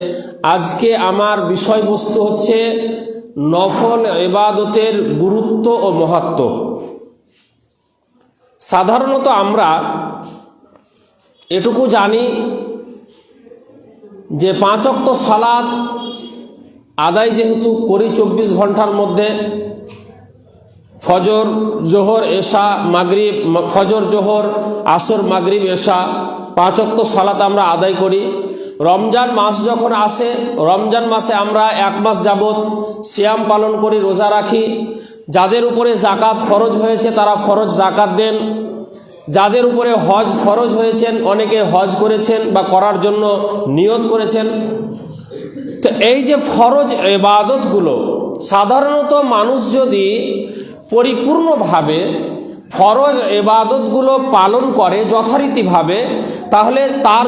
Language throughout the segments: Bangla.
আজকে আমার বিষয়বস্তু হচ্ছে নফল ইবাদতের গুরুত্ব ও মাহাত্ম্য। সাধারণত আমরা এটুকু জানি যে 5 ওয়াক্ত সালাত আদায় যেহেতু করি 24 ঘন্টার মধ্যে, ফজর জোহর এশা মাগরিব, ফজর জোহর আসর মাগরিব এশা 5 ওয়াক্ত সালাত আমরা আদায় করি। রমজান মাস যখন আসে, রমজান মাসে আমরা 1 মাস যাবত সিয়াম পালন করি, রোজা রাখি। যাদের উপরে জাকাত ফরজ হয়েছে তারা ফরজ জাকাত দেন। যাদের উপরে হজ ফরজ হয়েছেন, অনেকে হজ করেছেন বা করার জন্য নিয়ত করেছেন। তো এই যে ফরজ ইবাদতগুলো সাধারণত মানুষ যদি পরিপূর্ণভাবে ফরজ ইবাদতগুলো পালন করে যথারীতিভাবে, তাহলে তার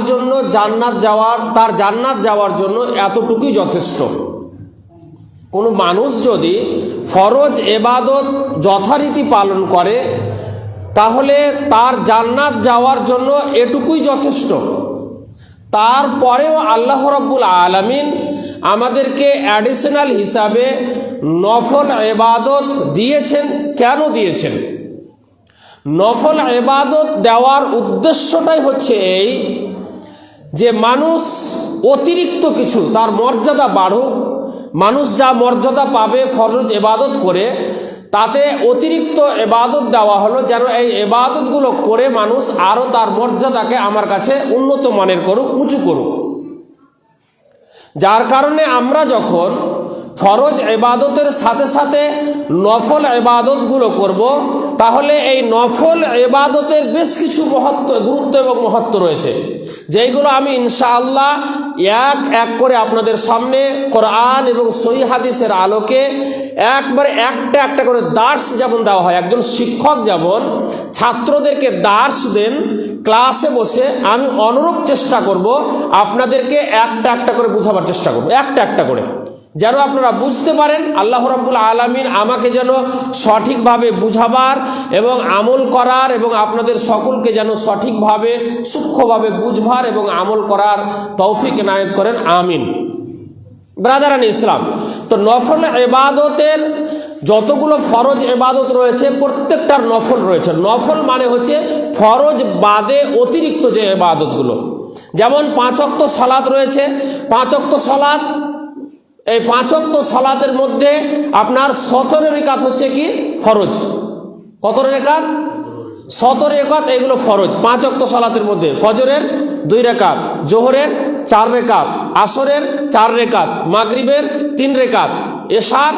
জান্নাত যাওয়ার জন্য এতটুকুই যথেষ্ট। কোনো মানুষ যদি ফরজ ইবাদত যথারীতি পালন করে তাহলে তার জান্নাত যাওয়ার জন্য এটুকুই যথেষ্ট। তারপরেও আল্লাহ রাব্বুল আলামিন আমাদেরকে অ্যাডিশনাল হিসাবে নফল ইবাদত দিয়েছেন। কেন দিয়েছেন? নফল ইবাদত দেওয়ার উদ্দেশ্যটাই হচ্ছে এই যে মানুষ অতিরিক্ত কিছু তার মর্যাদা বাড়ুক। মানুষ যা মর্যাদা পাবে ফরজ ইবাদত করে, তাতে অতিরিক্ত ইবাদত দেওয়া হলো যেন এই ইবাদতগুলো করে মানুষ আরও তার মর্যাদাকে আমার কাছে উন্নত মানের করুক, উঁচু করুক। যার কারণে আমরা যখন ফরজ ইবাদতের সাথে সাথে নফল ইবাদতগুলো করব, তাহলে এই নফল ইবাদতের বেশ কিছু গুরুত্ব এবং মহত্ব রয়েছে, যেইগুলো আমি ইনশাআল্লাহ এক এক করে আপনাদের সামনে কোরআন এবং সহিহ হাদিসের আলোকে একবারে একটা করে দার্স যেমন দেওয়া হয়, একজন শিক্ষক যেমন ছাত্রদেরকে দার্স দেন ক্লাসে বসে, আমি অনুরূপ চেষ্টা করব আপনাদেরকে একটা করে বোঝাবার চেষ্টা করব, একটা করে, যেন আপনারা বুঝতে পারেন। আল্লাহ রাব্বুল আলামিন আমাকে যেন সঠিকভাবে বুঝাবার এবং আমল করার এবং আপনাদের সকলকে যেন সঠিকভাবে সূক্ষ্মভাবে বুঝবার এবং আমল করার তৌফিক এনায়েত করেন, আমিন। ব্রাদারান ইসলাম, তো নফল ইবাদতের যতগুলো ফরজ ইবাদত রয়েছে প্রত্যেকটার নফল রয়েছে। নফল মানে হচ্ছে ফরজ বাদে অতিরিক্ত যে ইবাদতগুলো, যেমন 5 ওয়াক্ত সালাত রয়েছে। 5 ওয়াক্ত সালাত, এই 5 ওয়াক্ত সালাতের মধ্যে আপনার 17 রাকাত হচ্ছে কি ফরজ। কত রাকাত? 17 রাকাত, এগুলো ফরজ 5 ওয়াক্ত সালাতের মধ্যে। ফজরের 2 রাকাত, জোহরের 4 রাকাত, আসরের 4 রাকাত, মাগরিবের 3 রাকাত, এশার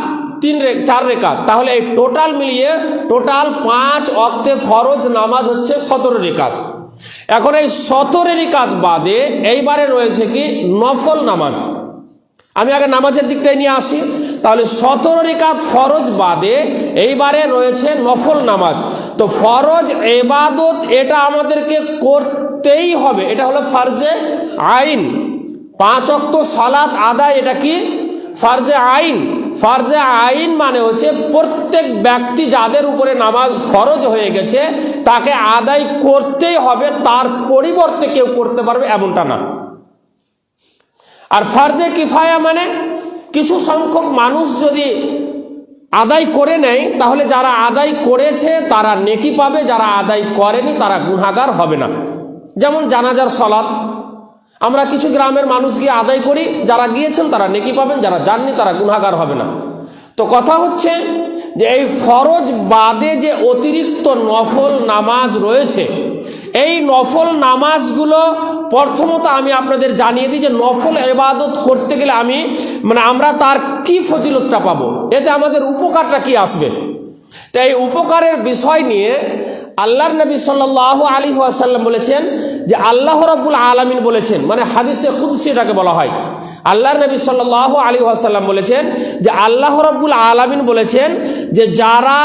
4 রাকাত। তাহলে এই টোটাল মিলিয়ে 5 ওয়াক্তে ফরজ নামাজ হচ্ছে 17 রাকাত। এখন এই 17 রাকাত বাদে এইবারে রয়েছে কি নফল নামাজ। আমি আগে নামাজের দিকটাই নিয়ে আসি। তাহলে 17 রাকাত ফরজ বাদে এইবারে রয়েছে নফল নামাজ। তো ফরজ ইবাদত এটা আমাদেরকে করতেই হবে, এটা হলো ফরজে আইন। 5 ওয়াক্ত সালাত আদায়, এটা কি ফরজে আইন। ফরজে আইন মানে হচ্ছে প্রত্যেক ব্যক্তি যাদের উপরে নামাজ ফরজ হয়ে গেছে তাকে আদায় করতেই হবে, তার পরিবর্তে কেউ করতে পারবে এমনটা না। আর ফরজে কিফায়া মানে কিছু সংখ্যক মানুষ যদি আদায় করে নেয় তাহলে যারা আদায় করেছে তারা নেকি পাবে, যারা আদায় করেনি তারা গুনাহগার হবে না। যেমন জানাজার সালাত আমরা কিছু গ্রামের মানুষ গিয়ে আদায় করি, যারা গিয়েছেন তারা নেকি পাবেন, যারা যাননি তারা গুনাহগার হবে না। তো কথা হচ্ছে যে এই ফরজ বাদে যে অতিরিক্ত নফল নামাজ রয়েছে, এই নফল নামাজগুলো প্রথমত আমি আপনাদের জানিয়ে দিই যে নফল ইবাদত করতে গেলে আমরা তার কি ফজিলতটা পাবো, এতে আমাদের উপকারটা কি আসবে। তো এই উপকারের বিষয় নিয়ে আল্লাহর নবী সাল্লাল্লাহু আলাইহি ওয়াসাল্লাম বলেছেন যে আল্লাহ রাব্বুল আলামিন বলেছেন, মানে হাদিসে কুদসি এটাকে বলা হয়। আল্লাহর নবী সাল্লাল্লাহু আলাইহি ওয়াসাল্লাম বলেছেন যে আল্লাহ রাব্বুল আলামিন বলেছেন যে যারা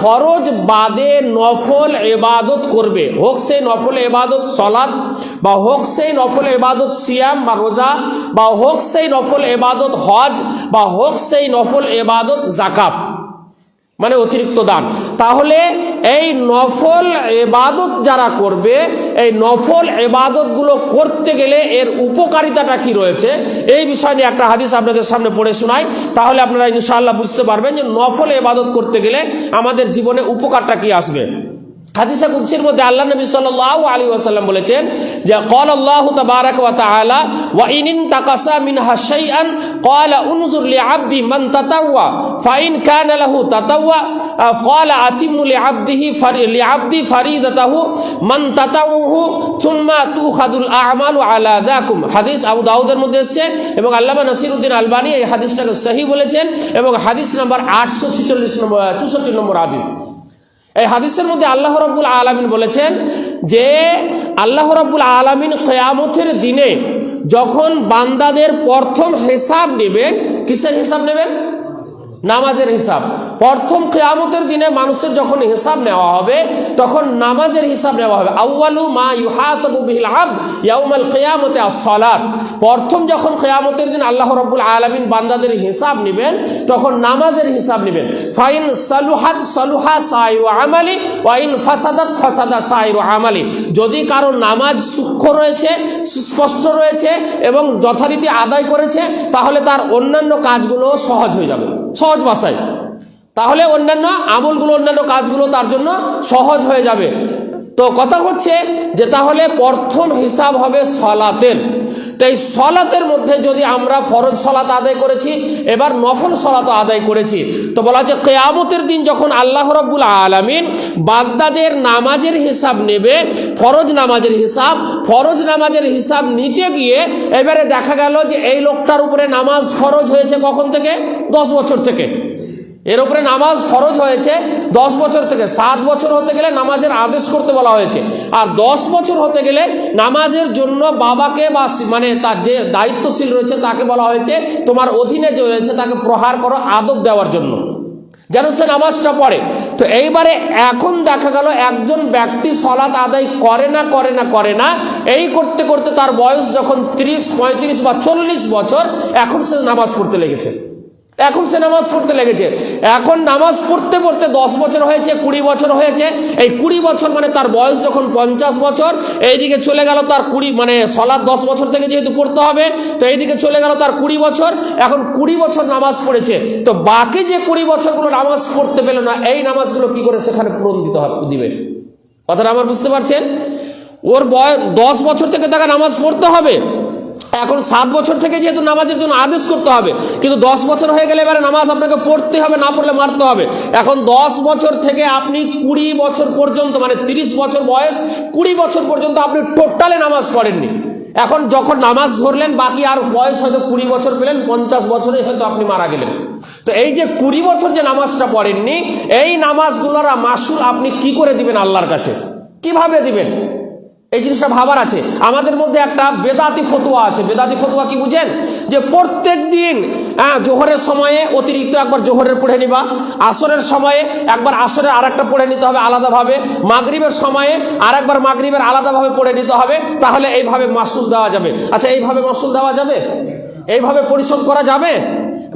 ফরজ বাদে নফল ইবাদত করবে, হোক সেই নফল ইবাদত সালাত, বা হোক সেই নফল ইবাদত সিয়াম বা রোজা, বা হোক সেই নফল ইবাদত হজ, বা হোক সেই নফল ইবাদত যাকাত, মানে অতিরিক্ত দান। তাহলে এই নফল ইবাদত যারা করবে, এই নফল ইবাদতগুলো করতে গেলে এর উপকারিতাটা কি রয়েছে, এই বিষয় নিয়ে একটা হাদিস আপনাদের সামনে পড়ে শোনাই। তাহলে আপনারা ইনশাআল্লাহ বুঝতে পারবেন যে নফল ইবাদত করতে গেলে আমাদের জীবনে উপকারটা কি আসবে। হাদিসে কুদসির মধ্যে আল্লাহ নবী সাল্লাল্লাহু আলাইহি ওয়াসাল্লাম বলেছেন যে ক্বাল আল্লাহু তাবারাকা ওয়া তাআলা ওয়া ইন তাকাসা মিনহা শাইআন ক্বালা উনজুর লিআবদি মান তাতাওয়া ফাইন কানা লাহু তাতাওয়া ক্বালা আতিমু লিআবদি ফারিদাতাহু মান তাতাওহু সুম্মা তুখাদুল আ'মালু আলা যাকুম। হাদিস আবু দাউদের মধ্যে এসেছে এবং আল্লামা নাসিরউদ্দিন আলবানী এই হাদিসটাকে সহিহ বলেছেন এবং হাদিস নাম্বার 864 নম্বর হাদিস। এই হাদিসের মধ্যে আল্লাহ রাব্বুল আলামিন বলেছেন যে আল্লাহ রাব্বুল আলামিন কিয়ামতের দিনে যখন বান্দাদের প্রথম হিসাব নেবেন, কিসের হিসাব নেবেন? নামাজের হিসাব। প্রথম কিয়ামতের দিনে মানুষের যখন হিসাব নেওয়া হবে তখন নামাজের হিসাব নেওয়া হবে। আউয়ালু মা ইউহাসাবু বিহিল আবদ ইয়াউমাল কিয়ামতি আস-সালাত। প্রথম যখন কিয়ামতের দিন আল্লাহ রাব্বুল আলামিন বান্দাদের হিসাব নেবেন তখন নামাজের হিসাব নেবেন। ফাইন সালুহাত সালুহা সাইরু আমালি ওয়া ইন ফাসাদাত ফাসাদা সাইরু আমালি। যদি কারো নামাজ সূক্ষ্ম রয়েছে, সুস্পষ্ট রয়েছে এবং যথারীতি আদায় করেছে তাহলে তার অন্যান্য কাজগুলো সহজ হয়ে যাবে, সহজ ভাষায়। তাহলে অন্যান্য আমলগুলো, অন্যান্য কাজগুলো তার জন্য সহজ হয়ে যাবে। তো কথা হচ্ছে যে তাহলে প্রথম হিসাব হবে সলাতের। তো এই সলাতের মধ্যে যদি আমরা ফরজ সলাত আদায় করেছি, এবার নফল সলাত আদায় করেছি, তো বলা হচ্ছে কিয়ামতের দিন যখন আল্লাহ রাব্বুল আলামিন বান্দাদের নামাজের হিসাব নেবে, ফরজ নামাজের হিসাব নিতে গিয়ে এবারে দেখা গেল যে এই লোকটার উপরে নামাজ ফরজ হয়েছে কখন থেকে? 10 বছর থেকে। এর উপরে নামাজ ফরজ হয়েছে 10 বছর থেকে। 7 বছর হতে গেলে নামাজের আদেশ করতে বলা হয়েছে, আর 10 বছর হতে গেলে নামাজের জন্য বাবাকে বা মানে তার যে দায়িত্বশীল রয়েছে তাকে বলা হয়েছে, তোমার অধীনে যে রয়েছে তাকে প্রহার করো আদব দেওয়ার জন্য, যেন সে নামাজটা পড়ে। তো এইবারে এখন দেখা গেল একজন ব্যক্তি সলাত আদায় করে না, এই করতে করতে তার বয়স যখন 30, 35 বা 40 বছর, এখন সে নামাজ পড়তে লেগেছে। এখন নামাজ পড়তে পড়তে 10 বছর হয়েছে, 20 বছর হয়েছে। এই 20 বছর মানে তার বয়স যখন 50 বছর, এইদিকে চলে গেল তার 20 মানে সলাৎ 10 বছর থেকে যেহেতু পড়তে হবে, তো এইদিকে চলে গেল তার 20 বছর। এখন 20 বছর নামাজ পড়েছে, তো বাকি যে 20 বছরগুলো নামাজ পড়তে পেল না, এই নামাজগুলো কি করে সেখানে পূরণ দিবে? কথাটা আমার বুঝতে পারছেন? ওর বয়স 10 বছর থেকে তাকে নামাজ পড়তে হবে। এখন 7 বছর থেকে যেহেতু নামাজের জন্য আদেশ করতে হবে, কিন্তু 10 বছর হয়ে গেলে এবারে নামাজ আপনাকে পড়তে হবে, না পড়লে মারতে হবে। এখন 10 বছর থেকে আপনি 20 বছর পর্যন্ত, মানে 30 বছর বয়স, 20 বছর পর্যন্ত আপনি টোটালে নামাজ পড়েননি। এখন যখন নামাজ ধরলেন, বাকি আর বয়স হয়তো 20 বছর পেলেন, 50 বছরে হয়তো আপনি মারা গেলেন। তো এই যে 20 বছর যে নামাজটা পড়েননি, এই নামাজগুলোর মাসুল আপনি কি করে দিবেন আল্লাহর কাছে? কিভাবে দিবেন? এই জিনিসটা ভাবার আছে। আমাদের মধ্যে একটা বেদাতি ফতোয়া আছে। বেদাতি ফতোয়া কি বুঝেন? যে প্রত্যেক দিন জোহরের সময়ে অতিরিক্ত একবার জোহরের পড়ে নিবা, আসরের সময়ে একবার আসরের আরেকটা পড়ে নিতে হবে আলাদাভাবে, মাগরিবের সময়ে আরেকবার মাগরিবের আলাদাভাবে পড়ে নিতে হবে, তাহলে এইভাবে মাসুল দেওয়া যাবে। আচ্ছা, এইভাবে মাসুল দেওয়া যাবে? এইভাবে পরিশোধ করা যাবে?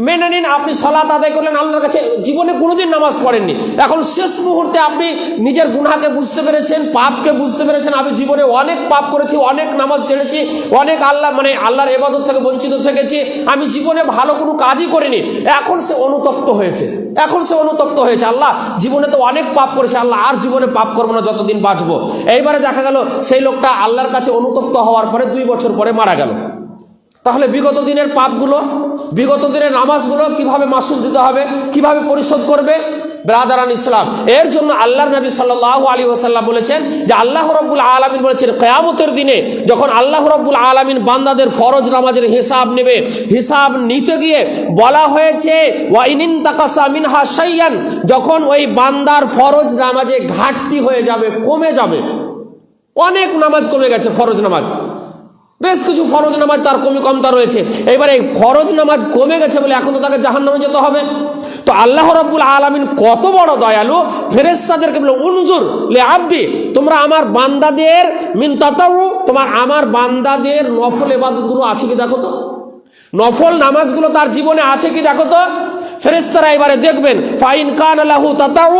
মেনে নিন আপনি সালাত আদায় করলেন আল্লাহর কাছে, জীবনে কোনোদিন নামাজ পড়েননি, এখন শেষ মুহূর্তে আপনি নিজের গুনাহকে বুঝতে পেরেছেন, পাপকে বুঝতে পেরেছেন, আমি জীবনে অনেক পাপ করেছি, অনেক নামাজ ছেড়েছি, অনেক আল্লাহর ইবাদত থেকে বঞ্চিত থেকেছি, আমি জীবনে ভালো কোনো কাজই করিনি। এখন সে অনুতপ্ত হয়েছে, আল্লাহ জীবনে তো অনেক পাপ করেছে, আল্লাহ আর জীবনে পাপ করবো না যতদিন বাঁচবো। এইবারে দেখা গেল সেই লোকটা আল্লাহর কাছে অনুতপ্ত হওয়ার পরে 2 বছর পরে মারা গেল। তাহলে বিগত দিনের পাপগুলো, বিগত দিনের নামাজগুলো কিভাবে মাসুল দিতে হবে, কিভাবে পরিশোধ করবে? ব্রাদারান ইসলাম, এর জন্য আল্লাহর নবী সাল্লাল্লাহু আলাইহি ওয়াসাল্লাম বলেছেন যে আল্লাহ রাব্বুল আলামিন বলেছেন কিয়ামতের দিনে যখন আল্লাহ রাব্বুল আলামিন বান্দাদের ফরজ নামাজের হিসাব নেবে, হিসাব নিতে গিয়ে বলা হয়েছে ওয়া ইনিন তাকাসা মিনহা শাইয়ান, যখন ওই বান্দার ফরজ নামাজে ঘাটতি হয়ে যাবে, কমে যাবে, অনেক নামাজ কমে গেছে, ফরজ নামাজ বেশ কিছু ফরজ নামাজ তার কমতা রয়েছে, এবারে ফরজ নামাজ কমে গেছে বলে এখন তো তাকে জাহান্নামে যেতে হবে। তো আল্লাহ রাব্বুল আলামিন কত বড় দয়ালু, ফেরেশতাদেরকে বলে উনজুর লি আবদি, তোমরা আমার বান্দাদের মিন তাতাউ, আমার বান্দাদের নফল ইবাদতগুলো আছে কি দেখো তো, নফল নামাজগুলো তার জীবনে আছে কি দেখো তো। ফেরেশতারা এবারে দেখবেন ফাইন কানা লাহু তাতাউ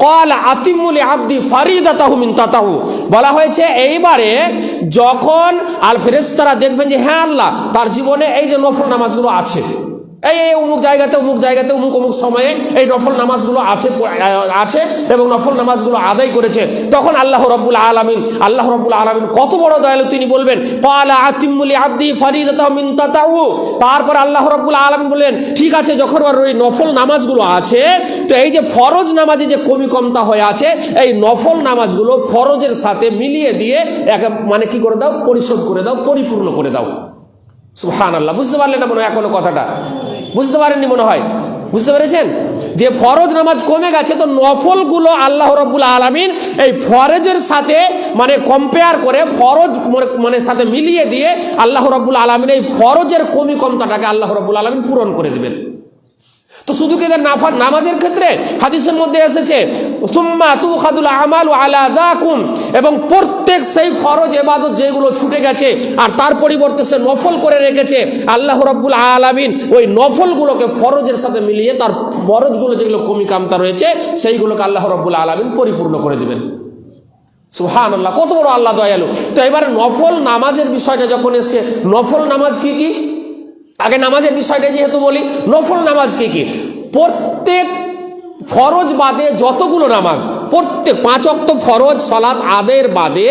ক্বালা আতিম্মু লিআবদি ফারিদাতাহু মিন তাতাউ। বলা হয়েছে এইবারে যখন আল ফেরেশতারা দেখবেন যে হ্যাঁ আল্লাহ তার জীবনে এই যে নফল নামাজগুলো আছে, এই অমুক জায়গাতে অমুক সময়ে এই নফল নামাজগুলো আছে এবং নফল নামাজগুলো আদায় করেছে, তখন আল্লাহ রাব্বুল আলামিন কত বড় দয়ালু, তিনি বলবেন ক্বালা আতিম্মু লিআবদি ফারিদাতাহু মিন তাতাউ। তারপর আল্লাহ রাব্বুল আলামিন বলেন ঠিক আছে, যখন ওই নফল নামাজগুলো আছে, তো এই যে ফরজ নামাজে যে কমতা হয়ে আছে, এই নফল নামাজগুলো ফরজের সাথে মিলিয়ে দিয়ে মানে কি করে দাও, পরিশোধ করে দাও, পরিপূর্ণ করে দাও। সুবহানাল্লাহ। বুঝতে পারলেন না মনে হয় এখনো কথাটা? বুঝতে পারেননি মনে হয়? বুঝতে পেরেছেন যে ফরজ নামাজ কমে গেছে, তো নফলগুলো আল্লাহ রাব্বুল আলামিন এই ফরজের সাথে মানে কম্পেয়ার করে, ফরজ মানে সাথে মিলিয়ে দিয়ে আল্লাহ রাব্বুল আলামিন এই ফরজের কমতাটাকে আল্লাহ রাব্বুল আলামিন পূরণ করে দিবেন। তো শুধু কি নামাজের ক্ষেত্রে হাদিসের মধ্যে এসেছে সুম্মা তুখাদুল আমালু আলা যাকুম, এবং প্রত্যেক সেই ফরজ ইবাদত যেগুলো ছুটে গেছে আর তার পরিবর্তে সে নফল করে রেখেছে, আল্লাহ রাব্বুল আলামিন ওই নফলগুলোকে ফরজের সাথে মিলিয়ে তার ফরজগুলো যেগুলো কমিকামতা রয়েছে সেইগুলোকে আল্লাহ রাব্বুল আলামিন পরিপূর্ণ করে দিবেন। সুবহানাল্লাহ, কত বড় আল্লাহ দয়ালু। তো এবারে নফল নামাজের বিষয়টা যখন এসছে, নফল নামাজ কি কি, আগে নামাজের বিষয়টা যেহেতু বলি, নফল নামাজ কি কি? প্রত্যেক ফরজ বাদে যতগুলো নামাজ, প্রত্যেক 5 ওয়াক্ত ফরজ সালাত আদায়ের বাদে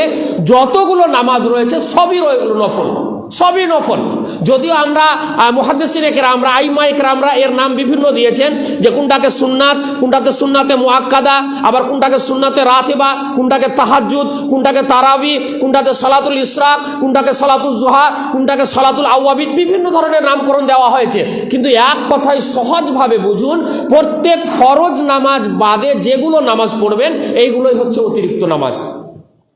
যতগুলো নামাজ রয়েছে সবই নফল, সবই নফল। যদিও আমরা মুহাদ্দিসিন কেরামরা, আইম্মা কেরামরা এর নাম বিভিন্ন দিয়েছেন, যে কোনটাকে সুন্নাত, কোনটাতে সুন্নাতে মুআক্কাদা, আবার কোনটাকে সুন্নাতে রাতিবা, কোনটাকে তাহাজ্জুদ, কোনটাকে তারাবি, কোনটাতে সালাতুল ইসরাক, কোনটাকে সালাতুল জুহা, কোনটাকে সালাতুল আওয়াবিদ, বিভিন্ন ধরনের নামকরণ দেওয়া হয়েছে। কিন্তু এক কথায় সহজভাবে বুঝুন, প্রত্যেক ফরজ নামাজ বাদে যেগুলো নামাজ পড়বেন এইগুলোই হচ্ছে অতিরিক্ত নামাজ,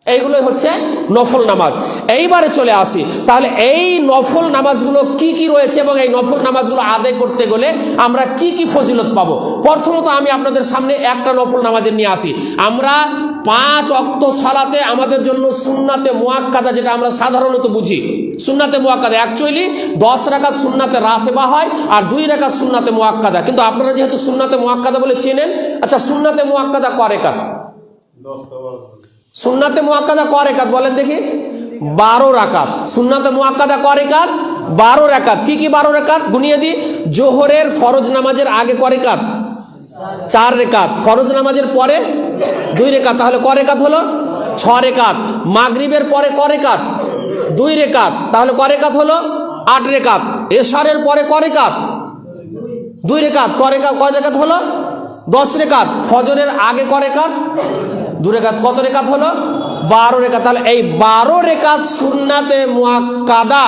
এইগুলোই হচ্ছে নফল নামাজ। এইবারে চলে আসি তাহলে এই নফল নামাজগুলো কি কি রয়েছে এবং এই নফল নামাজগুলো আদায় করতে গেলে আমরা কি কি ফজিলত পাবো। প্রথমত আমি আপনাদের সামনে একটা নফল নামাজের নিয়ে আসি। আমরা 5 ওয়াক্ত সালাতে আমাদের জন্য সুন্নাতে মুআক্কাদা, যেটা আমরা সাধারণত বুঝি সুন্নাতে মুআক্কাদা, অ্যাকচুয়ালি 10 রাকাত সুন্নাতে রাতিবা হয় আর 2 রাকাত সুন্নাতে মুআক্কাদা। কিন্তু আপনারা যেহেতু সুন্নাতে মুআক্কাদা বলে চেনেন, আচ্ছা সুন্নাতে মুআক্কাদা কয় রাকাত? সুন্নাতে মুআক্কাদা কয় রাকাত বলেন দেখি? 12 রাকাত। সুন্নাতে মুআক্কাদা কয় রাকাত? 12 রাকাত। কি কি 12 রাকাত গুনিয়ে দিই। জোহরের ফরজ নামাজের আগে কয় রাকাত? 4 রাকাত। ফরজ নামাজের পরে 2 রাকাত, তাহলে কয় রাকাত হলো? 6 রাকাত। মাগরিবের পরে কয় রাকাত? 2 রাকাত, তাহলে কয় রাকাত হলো? 8 রাকাত। এশারের পরে কয় রাকাত? 2 রাকাত। কয় রাকাত হলো? 10 রাকাত। ফজরের আগে কয় রাকাত? 2 রাকাত। কত রাকাত হলো? 12 রাকাত। তাহলে এই 12 রাকাত সুন্নাতে মুআক্কাদা,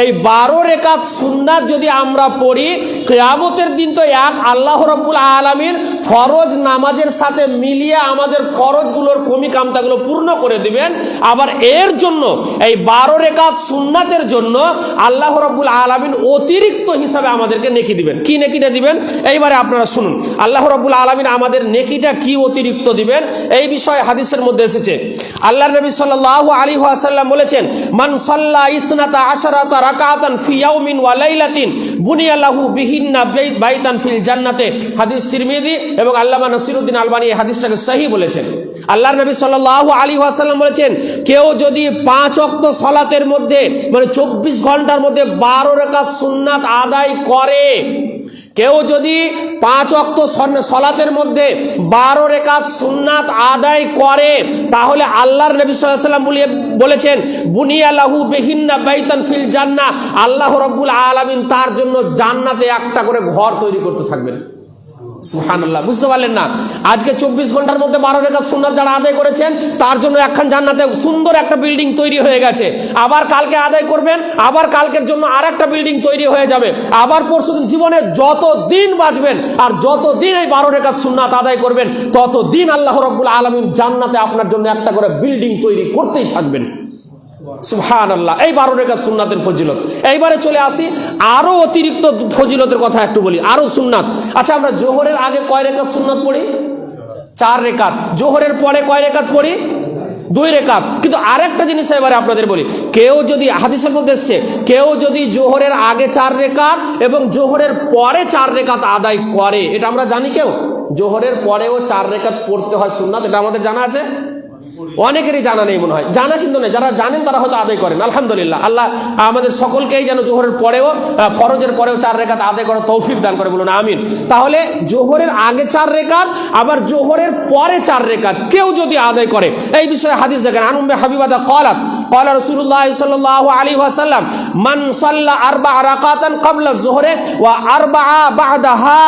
এই 12 রাকাত সুন্নাত যদি আমরা পড়ি, কিয়ামতের দিন তো এক আল্লাহ রাব্বুল আলামিন ফরজ নামাজের সাথে মিলিয়ে আমাদের ফরজগুলোর কমিকামতাগুলো পূর্ণ করে দিবেন। আবার এর জন্য এই 12 রাকাত সুন্নাতের জন্য আল্লাহ রাব্বুল আলামিন অতিরিক্ত হিসাবে আমাদেরকে নেকি দিবেন। কি নেকিটা দিবেন এইবারে আপনারা শুনুন। আল্লাহ রাব্বুল আলামিন আমাদের নেকিটা কি অতিরিক্ত দিবেন এই বিষয়ে হাদিসের মধ্যে এসেছে। আল্লাহ নবী সাল্লাল্লাহু আলাইহি ওয়াসাল্লাম বলেছেন, মান সাল্লা 12 রাকাতান ফি ইয়াউমিন ওয়া লাইলাতিন বুনিয়া লাহু বিহিন্না বাইতান ফিল জান্নাতে। হাদিস তিরমিজি এবং আল্লামা নাসিরউদ্দিন আলবানী এই হাদিসটাকে সহিহ বলেছেন। আল্লাহর নবী সাল্লাল্লাহু আলাইহি ওয়াসাল্লাম বলেছেন, কেউ যদি 5 ওয়াক্ত সালাতের মধ্যে মানে 24 ঘন্টার মধ্যে 12 রাকাত সুন্নাত আদায় করে, কেউ যদি 5 ওয়াক্ত সালাতের মধ্যে 12 রাকাত সুন্নাত আদায় করে, তাহলে আল্লাহর নবী সাল্লাল্লাহু আলাইহি ওয়াসাল্লাম বলেছেন, বুনিয়া লাহু বিহিন্না বাইতান ফিল জান্নাহ, আল্লাহ রাব্বুল আলামিন তার জন্য জান্নাতে একটা করে ঘর তৈরি করতে থাকবেন। সুবহানাল্লাহ। বুঝতে পারলেন না? আজকে 24 ঘন্টার মধ্যে 12 রাকাত সুন্নাত যারা আদায় করেছেন তার জন্য একখান জান্নাতে সুন্দর একটা বিল্ডিং তৈরি হয়ে গেছে। আবার কালকে আদায় করবেন, আবার কালকের জন্য আরেকটা বিল্ডিং তৈরি হয়ে যাবে। আবার পরশুদিন, জীবনে যত দিন বাঁচবেন আর যত দিন এই 12 রাকাত সুন্নাত আদায় করবেন, তত দিন আল্লাহ রাব্বুল আলামিন জান্নাতে আপনার জন্য একটা করে বিল্ডিং তৈরি করতেই থাকবেন। সুবহানাল্লাহ। এই 12 রাকাত সুন্নাতের ফজিলত। এইবারে চলে আসি আরো অতিরিক্ত ফজিলতের কথা একটু বলি, আরো সুন্নাত। আচ্ছা, আমরা জোহরের আগে কয় রাকাত সুন্নাত পড়ি? 4 রাকাত। জোহরের পরে কয় রাকাত পড়ি? 2 রেকাত। কিন্তু আরেকটা জিনিস এবারে আপনাদের বলি, কেউ যদি হাদিসের মধ্যে এসছে, কেউ যদি জোহরের আগে 4 রেকাত এবং জোহরের পরে 4 রেকাত আদায় করে, এটা আমরা জানি। কেউ জোহরের পরেও 4 রেকাত পড়তে হয় সুন্নাত, এটা আমাদের জানা আছে? অনেকেরই জানা নেই মনে হয়, জানা কিন্তু নেই। যারা জানেন তারা হয়তো আদায় করেন। আলহামদুলিল্লাহ, আল্লাহ আমাদের সকলকেই যেন জোহরের পরেও, ফরজের পরেও 4 রেকাত আদায় করার তৌফিক দান করে, বলুন আমিন। তাহলে জোহরের আগে 4 রেকাত, আবার জোহরের পরে 4 রেকাত কেউ যদি আদায় করে, এই বিষয়ে হাদিস দেখেন। আন উম্মে হাবিবাতা ক্বালাত ক্বালা রাসূলুল্লাহ সাল্লাল্লাহু আলাইহি ওয়াসাল্লাম মান সাল্লা 4 রাকাতান ক্বাবলা যুহরি ওয়া 4 বা'দাহা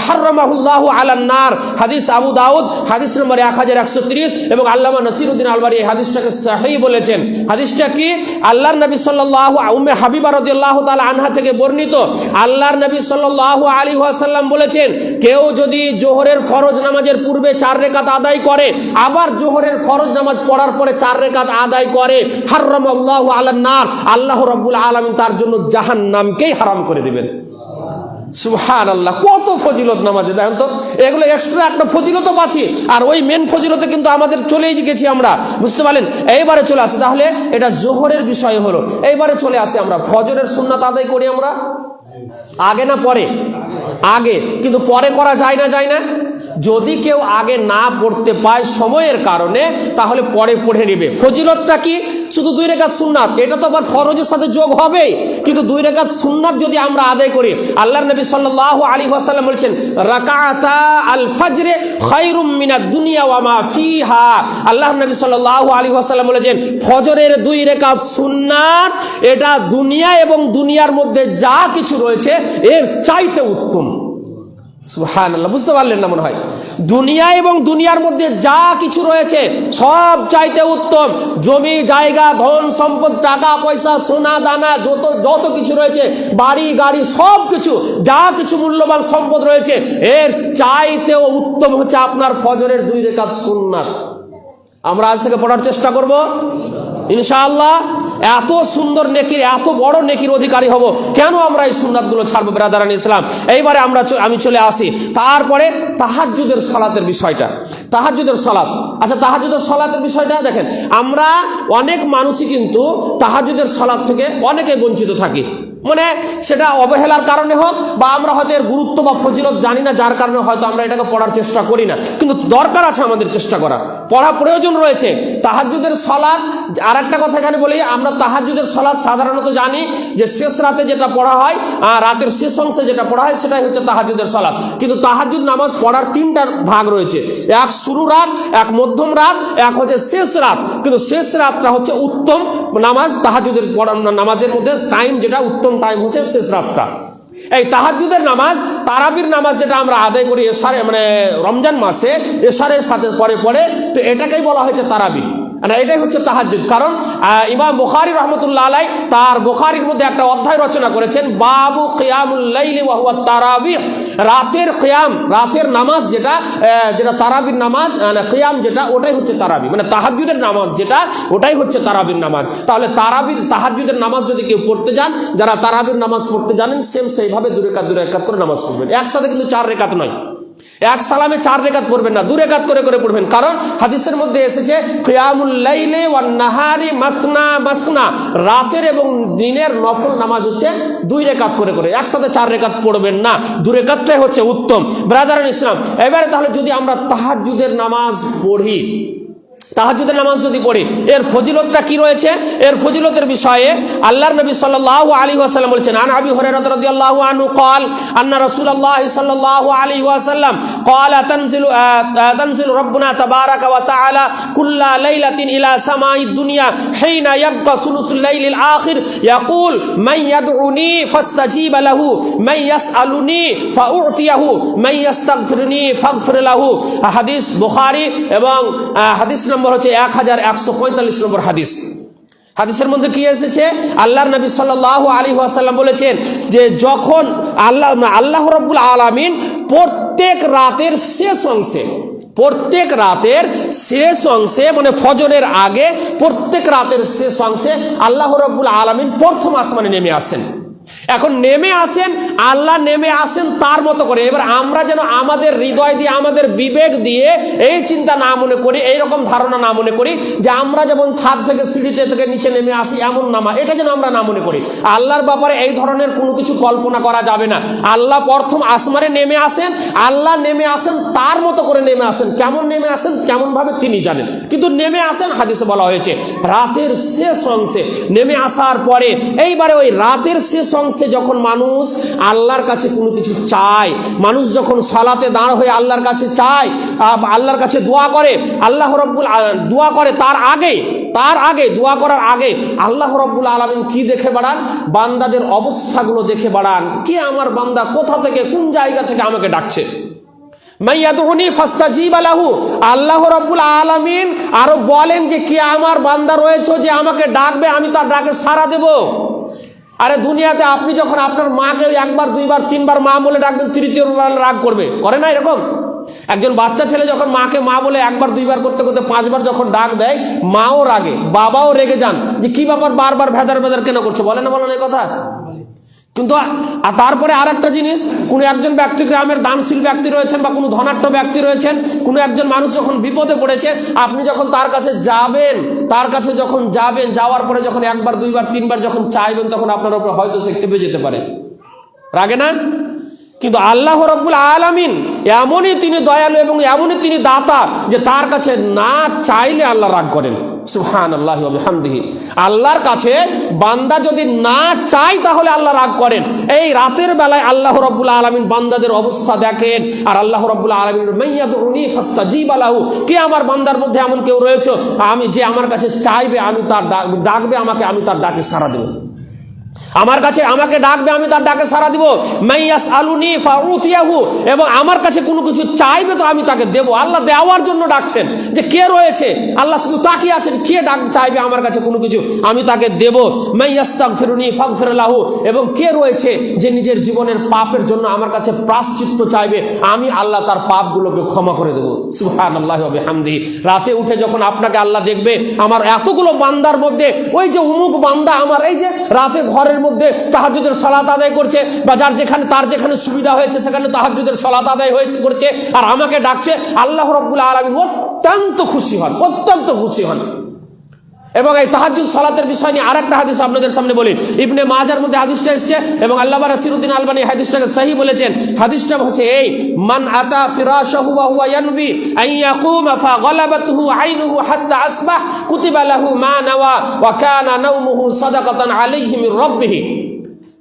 হারামাহুল্লাহু আলান নার। হাদিস আবু দাউদ, হাদিস নম্বর 1130, এবং আল্লামা নাসিরউদ্দিন আলবানী এই হাদিসটাকে সহিহ বলেছেন। হাদিসটা কি? আল্লাহর নবী সাল্লাল্লাহু উম্মে হাবিবা রাদিয়াল্লাহু তাআলা আনহা থেকে বর্ণিত, আল্লাহর নবী সাল্লাল্লাহু আলাইহি ওয়াসাল্লাম বলেছেন, কেউ যদি জোহরের ফরজ নামাজের পূর্বে 4 রেকাত আদায় করে, আবার জোহরের ফরজ নামাজ পড়ার পরে 4 রেকাত আদায় করে, হারামাহুল্লাহু আলান নার, আল্লাহ রাব্বুল আলামিন তার জন্য জাহান্নামকেই হারাম করে দিবেন। সুবহানাল্লাহ, কত ফজিলত নামাজে! দেখেন তো, এগুলো এক্সট্রা একটা ফজিলত পাচ্ছি, আর ওই মেন ফজিলতে কিন্তু আমাদের চলেই গেছি আমরা, বুঝতে পারলেন? এইবারে চলে আসে, তাহলে এটা জোহরের বিষয় হলো। এইবারে চলে আসে আমরা ফজরের সুন্নাত আদায় করি আমরা আগে না পরে? আগে। কিন্তু পরে করা যায় না, যায় না? যদি কেউ আগে না পড়তে পায় সময়ের কারণে, তাহলে পরে পড়ে নেবে। ফজিলতটা কি? শুধু 2 রেকাত সুন্নাত, এটা তো আবার ফরজের সাথে যোগ হবে। কিন্তু 2 রেকাত সুন্নাত যদি আমরা আদায় করি, আল্লাহর নবী সাল্লাল্লাহু আলাইহি ওয়াসাল্লাম বলেছেন, রাকাতা আল ফজরে খায়রুম মিনাদ দুনিয়া ওয়া মা ফিহা। আল্লাহর নবী সাল্লাল্লাহু আলাইহি ওয়াসাল্লাম বলেছেন, ফজরের 2 রেকাত সুন্নাত এটা দুনিয়া এবং দুনিয়ার মধ্যে যা কিছু রয়েছে এর চাইতে উত্তম। সুবহানাল্লাহ, বুঝতে পারলেন না মনে হয়? দুনিয়া এবং দুনিয়ার মধ্যে যা কিছু রয়েছে সব চাইতে উত্তম। জমি জায়গা, ধন সম্পদ, টাকা পয়সা, সোনা দানা, যত কিছু রয়েছে, বাড়ি গাড়ি, সব কিছু, যা কিছু মূল্যবান সম্পদ রয়েছে, এর চাইতেও উত্তম হচ্ছে আপনার ফজরের 2 রেকাত সুন্নাত। আমরা আজ থেকে পড়ার চেষ্টা করব ইনশাআল্লাহ। এত সুন্দর নেকির, এত বড় নেকির অধিকারী হব, কেন আমরা এই সুন্নাতগুলো ছাড়বো? ব্রাদারান ইসলাম, এইবারে আমি চলে আসি তারপরে তাহাজ্জুদের সালাতের বিষয়টা। তাহাজ্জুদের সালাত, আচ্ছা, তাহাজ্জুদের সালাতের বিষয়টা দেখেন, আমরা অনেক মানুষই কিন্তু তাহাজ্জুদের সালাত থেকে অনেকে বঞ্চিত থাকি। মানে সেটা অবহেলার কারণে হোক, বা আমরা হয়তো এর গুরুত্ব বা ফজিলত জানি না, যার কারণে হয়তো আমরা এটাকে পড়ার চেষ্টা করি না। কিন্তু দরকার আছে আমাদের চেষ্টা করা, পড়া প্রয়োজন রয়েছে। তাহাজ্জুদের সালাত, আর একটা কথা এখানে বলি, আমরা তাহাজ্জুদের সালাত সাধারণত জানি যে শেষ রাতে যেটা পড়া হয়, রাতের শেষ অংশে যেটা পড়া হয়, সেটাই হচ্ছে তাহাজ্জুদের সালাত। কিন্তু তাহাজ্জুদ নামাজ পড়ার 3টা ভাগ রয়েছে, এক শুরু রাত, এক মধ্যম রাত, এক হচ্ছে শেষ রাত। কিন্তু শেষ রাতটা হচ্ছে উত্তম নামাজ। তাহাজ্জুদের নামাজের মধ্যে টাইম যেটা উত্তম টাইম হচ্ছে শেষ রাতটা। এই তাহাজ্জুদের নামাজ, তারাবির নামাজ যেটা আমরা আদায় করি এশারে, মানে রমজান মাসে এশারের সাথে পরে পরে, তো এটাকেই বলা হয়েছে তারাবি। এটাই হচ্ছে তাহাজ্জুদ। কারণ ইমাম বুখারী রাহমাতুল্লাহ আলাইহি তার বুখারীর মধ্যে একটা অধ্যায় রচনা করেছেন, বাবু কিয়ামুল লাইলি ওয়া হুয়া তারাবিহ। রাতের কিয়াম, রাতের নামাজ যেটা তারাবির নামাজ, কিয়াম যেটা, ওটাই হচ্ছে তারাবি। মানে তাহাজ্জুদের নামাজ যেটা, ওটাই হচ্ছে তারাবির নামাজ। তাহলে তাহাজ্জুদের নামাজ যদি কেউ পড়তে যান, যারা তারাবির নামাজ পড়তে জানেন, সেইভাবে 2 রেকাত করে নামাজ পড়বেন। একসাথে কিন্তু 4 রেকাত নয়, এক সালামে 4 রেকাত পড়বেন না, 2 রেকাত করে করে পড়বেন। কারণ হাদিসের মধ্যে এসেছে, কিয়ামুল লাইলি ওয়ান নাহারি মাসনা মাসনা, রাতের এবং দিনের নফল নামাজ হচ্ছে 2 রেকাত করে করে, একসাথে 4 রেকাত পড়বেন না, 2 রেকাতটাই হচ্ছে উত্তম। ব্রাদার ইসলাম, এবারে তাহলে যদি আমরা তাহাজ্জুদের নামাজ পড়ি, তাহাজ্জুদের নামাজ যদি পড়ি, এর ফজিলতটা কি রয়েছে? এর ফজিলতের বিষয়ে আল্লাহর নবী সাল্লাল্লাহু আলাইহি ওয়াসাল্লাম বলেছেন, আন আবি হুরায়রা রাদিয়াল্লাহু আনহু قال ان رسول الله صلى الله عليه وسلم قال تنزل ربنا تبارك وتعالى كل ليلة الى سماء الدنيا حين يبقى ثلث الليل الاخر يقول من يدعوني فاستجيب له من يسألني فاعطيه من يستغفرني فاغفر له। হাদিস বুখারী এবং হাদিস নম্বর হচ্ছে 1145 নম্বর হাদিস। হাদিসের মধ্যে কি এসেছে? আল্লাহর নবী সাল্লাল্লাহু আলাইহি ওয়াসাল্লাম বলেছেন যে যখন আল্লাহ রাব্বুল আলামিন প্রত্যেক রাতের শেষ অংশে মানে ফজরের আগে প্রত্যেক রাতের শেষ অংশে আল্লাহ রাব্বুল আলামিন প্রথম আসমানে নেমে আসেন এখন নেমে আসেন, আল্লাহ নেমে আসেন তার মতো করে। এবার আমরা যেন আমাদের হৃদয় দিয়ে, আমাদের বিবেক দিয়ে এই চিন্তা না মনে করি, এইরকম ধারণা না মনে করি যে আমরা যেমন ছাদ থেকে সিঁড়িতে থেকে নিচে নেমে আসি এমন নামা, এটা যেন আমরা না মনে করি। আল্লাহর ব্যাপারে এই ধরনের কোনো কিছু কল্পনা করা যাবে না। আল্লাহ প্রথম আসমানে নেমে আসেন, আল্লাহ নেমে আসেন তার মতো করে নেমে আসেন। কেমন নেমে আসেন, কেমন ভাবে তিনি জানেন, কিন্তু নেমে আসেন হাদিসে বলা হয়েছে রাতের শেষ অংশে নেমে আসার পরে। এইবারে ওই রাতের শেষ অংশে যখন মানুষ আল্লাহর কাছে কোনো কিছু চায়, মানুষ যখন সালাতে দাঁড় হয়ে আল্লাহর কাছে চায়, আল্লাহর কাছে দোয়া করে, আল্লাহ রব্বুল দোয়া করে, তার আগে দোয়া করার আগে আল্লাহ রব্বুল আলামিন কি দেখে বাড়ান? বান্দাদের অবস্থাগুলো দেখে বাড়ান। কি আমার বান্দা কোথা থেকে, কোন জায়গা থেকে আমাকে ডাকছে। মাইয়াদুনি ফাস্তাজিব লাহু, আল্লাহ রাব্বুল আলামিন আরো বলেন যে কি আমার বান্দা রয়েছে যে আমাকে ডাকবে, আমি তার ডাকে সাড়া দেব। আরে দুনিয়াতে আপনি যখন আপনার মাকে একবার, দুইবার, তিনবার মা বলে ডাকবেন, তৃতীয়বার রাগ করবে, করে না এরকম? একজন বাচ্চা ছেলে যখন মাকে মা বলে একবার, দুইবার করতে করতে পাঁচবার যখন ডাক দেয়, মাও রাগে, বাবাও রেগে যান যে কি ব্যাপার বারবার ভেদার ভেদার কেন করছো, বলে না বলেন এই কথা? কিন্তু তারপরে আর একটা জিনিস, কোনো একজন ব্যক্তি, গ্রামের দানশীল ব্যক্তি রয়েছেন বা কোনো ধনাঢ্য ব্যক্তি রয়েছেন, কোনো একজন মানুষ যখন বিপদে পড়েছে, আপনি যখন তার কাছে যাবেন, যাওয়ার পরে যখন একবার, দুইবার, তিনবার যখন চাইবেন, তখন আপনার উপর হয়তো সে খেপে যেতে পারে, রাগে না? কিন্তু আল্লাহ রাব্বুল আলামিন এমনই তিনি দয়ালু এবং এমনই তিনি দাতা যে তার কাছে না চাইলে আল্লাহ রাগ করেন। সুবহানাল্লাহি ওয়া বিহামদিহি। আল্লাহর কাছে বান্দা যদি না চায় তাহলে আল্লাহ রাগ করেন। এই রাতের বেলায় আল্লাহ রাব্বুল আলামিন বান্দাদের অবস্থা দেখেন, আর আল্লাহ রাব্বুল আলামিন মাইয়াদুনি ফাস্তাজিব লাহু, কে আমার বান্দার মধ্যে এমন কেউ রয়েছে আমি যে আমার কাছে চাইবে, আমি তার ডাকবে আমাকে, আমি তার ডাকে সাড়া দেব। আমার কাছে আমাকে ডাকবে, আমি তার ডাকে সাড়া দিব। মাইয়াস আলুনি ফাউতিয়াহু, এবং আমার কাছে কোনো কিছু চাইবে তো আমি তাকে দেব। আল্লাহ দেওয়ার জন্য ডাকছেন, যে কে রয়েছে, আল্লাহ শুধু তাকিয়ে আছেন, কে ডাক চাইবে আমার কাছে কোনো কিছু, আমি তাকে দেব। মাইয়াস্তাগফিরুনি ফাগফির লাহু, এবং কে রয়েছে যে নিজের জীবনের পাপের জন্য আমার কাছে প্রায়শ্চিত্ত চাইবে, আমি আল্লাহ তার পাপগুলোকে ক্ষমা করে দেব। সুবহানাল্লাহি ওয়া বিহামদিহি। রাতে উঠে যখন আপনাকে আল্লাহ দেখবে, আমার এতগুলো বান্দার মধ্যে ওই যে অমুক বান্দা আমার এই যে রাতে ঘরের মধ্যে তাহাজ্জুদের সালাত আদায় করছে, বা তার যেখানে সুবিধা হয়েছে সেখানে তাহাজ্জুদের সালাত আদায় করছে, আর আমাকে ডাকছে, আল্লাহ রাব্বুল আলামিন অত্যন্ত খুশি হন। এবং এই তাহাজ্জুদ সালাতের বিষয় নিয়ে আরেকটা হাদিস আপনাদের সামনে বলি। ইবনে মাজার মধ্যে হাদিসটা এসেছে এবং আল্লামা নাসিরউদ্দিন আলবানী হাদিসটাকে সহিহ বলেছেন। হাদিসটা হচ্ছে এই, মান আতা ফিরাশাহু ওয়া হুয়া ইয়ানবি আন ইয়াকুমা ফাগালাবাতুহু আইনুহু হাত্তা আসবাহ কুতিবা লাহু মা নাওয়া ওয়া কানা নাওমুহু সাদাকাতান আলাইহি মির রাব্বিহি।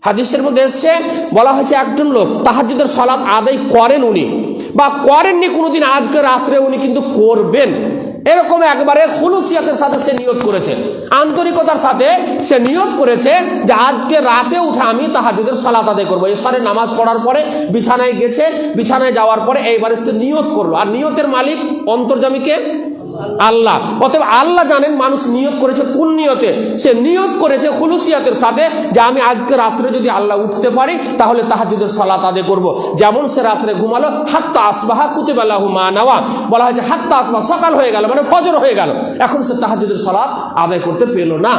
হাদিসের মধ্যে এসেছে, বলা হয়েছে একজন লোক তাহাজ্জুদের সালাত আদায় করেন, উনি বা করেননি কোনোদিন, আজকে রাত্রে উনি কিন্তু করবেন, এরকম একবারে খুলুসিয়াতের সাথে সে নিয়ত করেছে, আন্তরিকতার সাথে সে নিয়ত করেছে যে আজকে রাতে উঠে আমি তাহাজ্জুদের সালাত আদায় করবো। এশারের নামাজ পড়ার পরে বিছানায় গেছে, বিছানায় যাওয়ার পরে এইবারে সে নিয়ত করলো, আর নিয়তের মালিক অন্তর্যামীকে আল্লাহ। অতএব আল্লাহ জানেন মানুষ নিয়ত করেছে কোন নিয়তে। সে নিয়ত করেছে খুলুসিয়াতের সাথে যে আমি আজকে রাত্রে যদি আল্লাহ উঠতে পারি তাহলে তাহাজ্জুদের সালাত আদায় করব। যেমন সে রাত্রে ঘুমালো, হাত্তা আসবাহা কুতিবা লাহু মা নাওয়া, বলা হয়েছে হাত্তা আসবাহ, সকাল হয়ে গেল, মানে ফজর হয়ে গেল, এখন সে তাহাজ্জুদের সালাত আদায় করতে পেল না।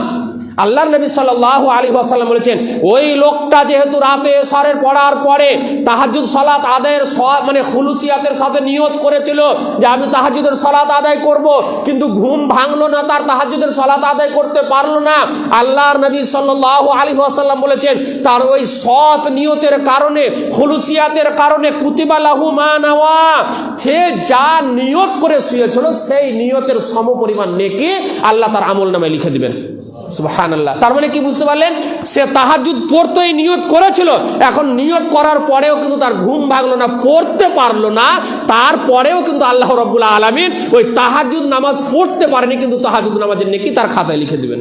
আল্লাহর নবী সাল্লাল্লাহু আলাইহি ওয়াসাল্লাম বলেছেন, ওই লোকটা যেহেতু রাতে এশারের পড়ার পরে তাহাজ্জুদ সালাত আদায়ের মানে খুলুসিয়াতের সাথে নিয়ত করেছিল যে আমি তাহাজ্জুদের সালাত আদায় করব, কিন্তু ঘুম ভাঙলো না, তার তাহাজ্জুদের সালাত আদায় করতে পারলো না। আল্লাহর নবী সাল্লাল্লাহু আলাইহি ওয়াসাল্লাম বলেছেন, তার ওই সৎ নিয়তের কারণে, খুলুসিয়াতের কারণে কুতিবা লাহু মা নাওয়া, সে যা নিয়ত করে শুয়েছিল সেই নিয়তের সমপরিমাণ নেকি আল্লাহ তার আমলনামায় লিখে দিবেন। সুবহানাল্লাহ। তার মানে কি বুঝতে পারলেন? সে তাহাজ্জুদ পড়তেই নিয়ত করেছিল, এখন নিয়ত করার পরেও কিন্তু তার ঘুম ভাঙলো না, পড়তে পারলো না, তারপরেও কিন্তু আল্লাহ রাব্বুল আলামিন ওই তাহাজ্জুদ নামাজ পড়তে পারেনি, কিন্তু তাহাজ্জুদ নামাজের নেকি তার খাতায় লিখে দিবেন।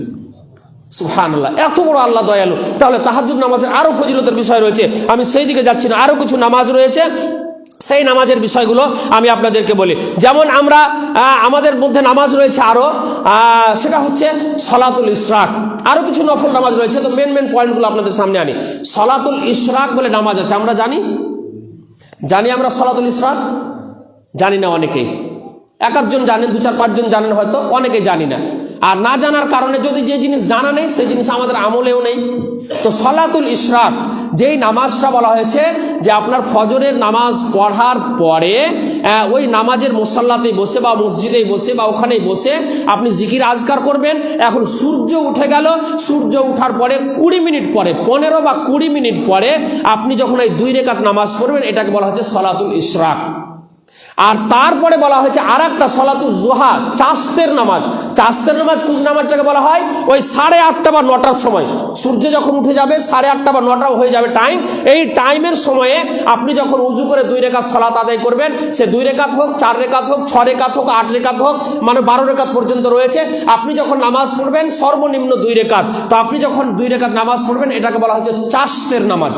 সুবহানাল্লাহ, এত বড় আল্লাহ দয়ালু। তাহলে তাহাজ্জুদ নামাজের আরো ফজিলতের বিষয় রয়েছে, আমি সেই দিকে যাচ্ছি না, আরো কিছু নামাজ রয়েছে, সেই নামাজের বিষয়গুলো আমি আপনাদেরকে বলি। যেমন আমরা আমাদের মধ্যে নামাজ রয়েছে আরো, সেটা হচ্ছে সলাতুল ইশরাক। আরো কিছু নফল নামাজ রয়েছে, তো মেন পয়েন্টগুলো আপনাদের সামনে আনি। সলাতুল ইশরাক বলে নামাজ আছে, আমরা জানি আমরা সলাতুল ইশরাক জানি না অনেকেই, এক একজন জানেন, 2-4-5 জন জানেন হয়তো, অনেকে জানি না। আর না জানার কারণে যদি যে জিনিস জানা নেই সেই জিনিস আমাদের আমলেও নেই। তো সলাতুল ইশরাক যেই নামাজটা বলা হয়েছে যে আপনার ফজরের নামাজ পড়ার পরে ওই নামাজের মুসাল্লাতেই বসে বা মসজিদেই বসে বা ওখানেই বসে আপনি জিকির আজকার করবেন। এখন সূর্য উঠে গেল, সূর্য উঠার পরে 20 মিনিট পরে, 15 বা 20 মিনিট পরে আপনি যখন এই 2 রাকাত নামাজ পড়বেন, এটাকে বলা হচ্ছে সলাতুল ইশরাক। আর তারপরে বলা হয়েছে আর একটা সলাতুল জোহা, চাস্তের নামাজ। চাস্তের নামাজ কোন নামাজটাকে বলা হয়? ওই 8:30 বা 9টার সময় সূর্য যখন উঠে যাবে, 8:30 বা 9টা হয়ে যাবে টাইম। এই টাইমের সময়ে আপনি যখন উজু করে 2 রাকাত সালাত আদায় করবেন, সে 2 রাকাত হোক, 4 রাকাত হোক, 6 রাকাত হোক, 8 রাকাত হোক, মানে 12 রাকাত পর্যন্ত রয়েছে। আপনি যখন নামাজ পড়বেন সর্বনিম্ন 2 রাকাত, তো আপনি যখন 2 রাকাত নামাজ পড়বেন এটাকে বলা হচ্ছে চাস্তের নামাজ,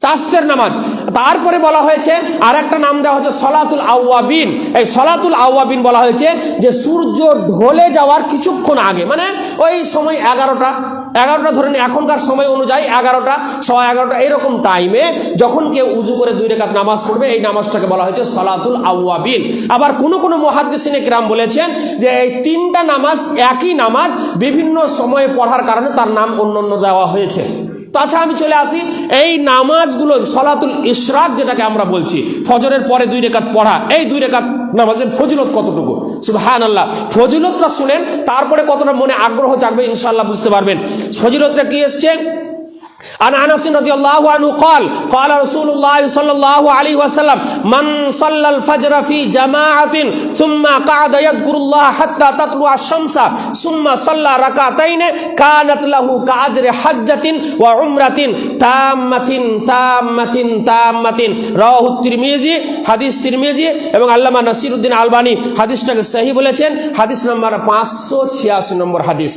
চাস্তের নামাজ। তারপরে বলা হয়েছে আর একটা নাম দেওয়া হচ্ছে সলাতুল আওয়াবিন। এই সলাতুল আওয়াবিন বলা হয়েছে যে সূর্য ঢলে যাওয়ার কিছুক্ষণ আগে, মানে ওই সময় 11টা ধরেন এখনকার সময় অনুযায়ী 11টা, 11:15 এরকম টাইমে যখন কেউ উজু করে 2 রাকাত নামাজ পড়বে, এই নামাজটাকে বলা হয়েছে সলাতুল আওয়াবিন। আবার কোনো মুহাদ্দিসিনে কিরাম বলেছেন যে এই 3টা নামাজ একই নামাজ, বিভিন্ন সময়ে পড়ার কারণে তার নাম অন্য দেওয়া হয়েছে। তাছাড়া আমি চলে আসি এই নামাজগুলো, সলাতুল ইশরাক যেটাকে আমরা বলছি, ফজরের পরে 2 রাকাত পড়া, এই 2 রাকাত নামাজের ফজিলত কতটুকু, সুবহানাল্লাহ। ফজিলতটা শুনেন, তারপরে কতটা মনে আগ্রহ জাগবে ইনশাআল্লাহ বুঝতে পারবেন ফজিলতটা কি এসছে। عن أنس رضي الله عنه قال قال رسول الله صلى الله عليه وسلم من صلى الفجر في جماعة ثم قعد يذكر الله حتى تطلع الشمس ثم صلى ركعتين كانت له كأجر حجة وعمرة تامة رواه الترمذي। হাদিস তিরমিজি এবং আল্লামা নাসিরউদ্দিন আলবানী হাদিসটাকে সহিহ বলেছেন। হাদিস নম্বর 586 নম্বর হাদিস।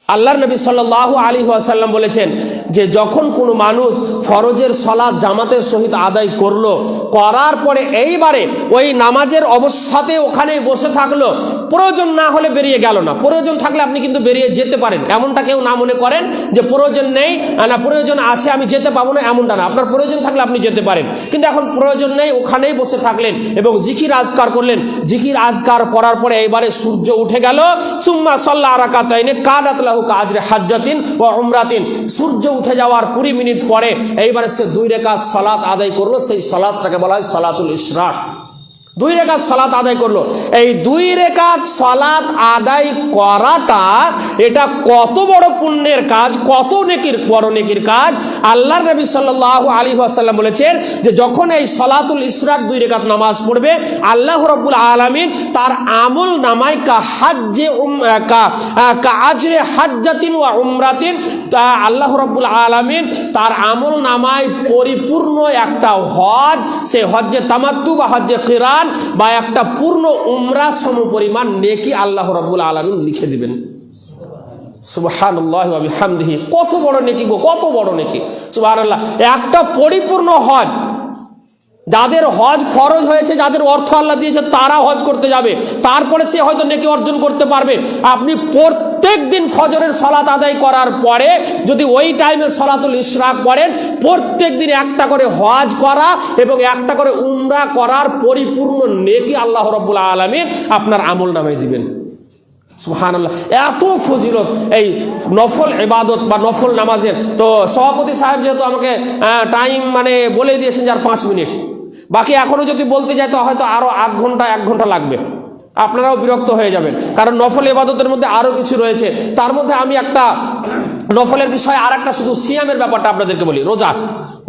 আল্লাহর নবী সাল্লাল্লাহু আলাইহি ওয়াসাল্লাম বলেছেন যে যখন কোনো মানুষ ফরজের সালাত জামাতের সহিত আদায় করলো, করার পরে এইবারে ওই নামাজের অবস্থাতে ওখানে বসে থাকলো, প্রয়োজন না হলে বেরিয়ে গেল না। প্রয়োজন থাকলে আপনি কিন্তু বেরিয়ে যেতে পারেন, এমনটা কেউ না মনে করেন যে প্রয়োজন নেই, না প্রয়োজন আছে আমি যেতে পাবো না, এমনটা না। আপনার প্রয়োজন থাকলে আপনি যেতে পারেন, কিন্তু এখন প্রয়োজন নেই, ওখানেই বসে থাকলেন এবং জিকির আজকার করলেন। জিকির আজকার করার পরে এইবারে সূর্য উঠে গেল, সুম্মা সাল্লা রাকাতাইনে কানাত লাহু কাজরে হাজ্জাতিন ওয়া উমরাতিন। সূর্য উঠে যাওয়ার 20 মিনিট পরে এইবারে সে 2 রাকাত সালাত আদায় করলো, সেই সালাতটাকে বলা হয় সালাতুল ইশরাক। 2 রাকাত সালাত আদায় করলো। এই 2 রাকাত সালাত আদায় করাটা এটা কত বড় পুণ্যের কাজ, কত বড় নেকির কাজ। আল্লাহর নবী সাল্লাল্লাহু আলাইহি ওয়াসাল্লাম বলেছেন যে যখন এই সালাতুল ইশরাক 2 রাকাত নামাজ পড়বে, আল্লাহ রাব্বুল আলামিন তার আমল নামায় কা আজরে হাজ্জাতিন ওয়া উমরাতিন, আল্লাহ রাব্বুল আলামিন তার আমল নামায় পরিপূর্ণ একটা হজ, সে হজ্জে তামাত্তু বা হজ্জে কিরান বা একটা পূর্ণ উমরা সমপরিমাণ নেকি আল্লাহ রাব্বুল আলামিন লিখে দিবেন। সুবহানাল্লাহি ওয়া বিহামদিহি। কত বড় নেকি গো, কত বড় নেকি, সুবহানাল্লাহ। একটা পরিপূর্ণ হজ, যাদের হজ ফরজ হয়েছে, যাদের অর্থ আল্লাহ দিয়েছে তারা হজ করতে যাবে, তারপরে সে হয়তো নেকি অর্জন করতে পারবে। আপনি প্রত্যেক দিন ফজরের সালাত আদায় করার পরে যদি ওই টাইমে সালাতুল ইশরাক পড়েন, প্রত্যেক দিন একটা করে হজ করা এবং একটা করে উমরা করার পরিপূর্ণ নেকি আল্লাহ রাব্বুল আলামিন আপনার আমল নামায় দিবেন। সুবহানাল্লাহ। এত ফজিলত এই নফল ইবাদত বা নফল নামাজের। তো সভাপতি সাহেব যেহেতু আমাকে টাইম মানে বলে দিয়েছেন যার 5 মিনিট বাকি, এখনো যদি বলতে যাই তো হয়তো আরো 1 ঘন্টা লাগবে, আপনারাও বিরক্ত হয়ে যাবেন, কারণ নফল ইবাদতের মধ্যে আরো কিছু রয়েছে। তার মধ্যে আমি একটা নফলের বিষয়ে আর একটা শুধু সিয়ামের ব্যাপারটা আপনাদেরকে বলি,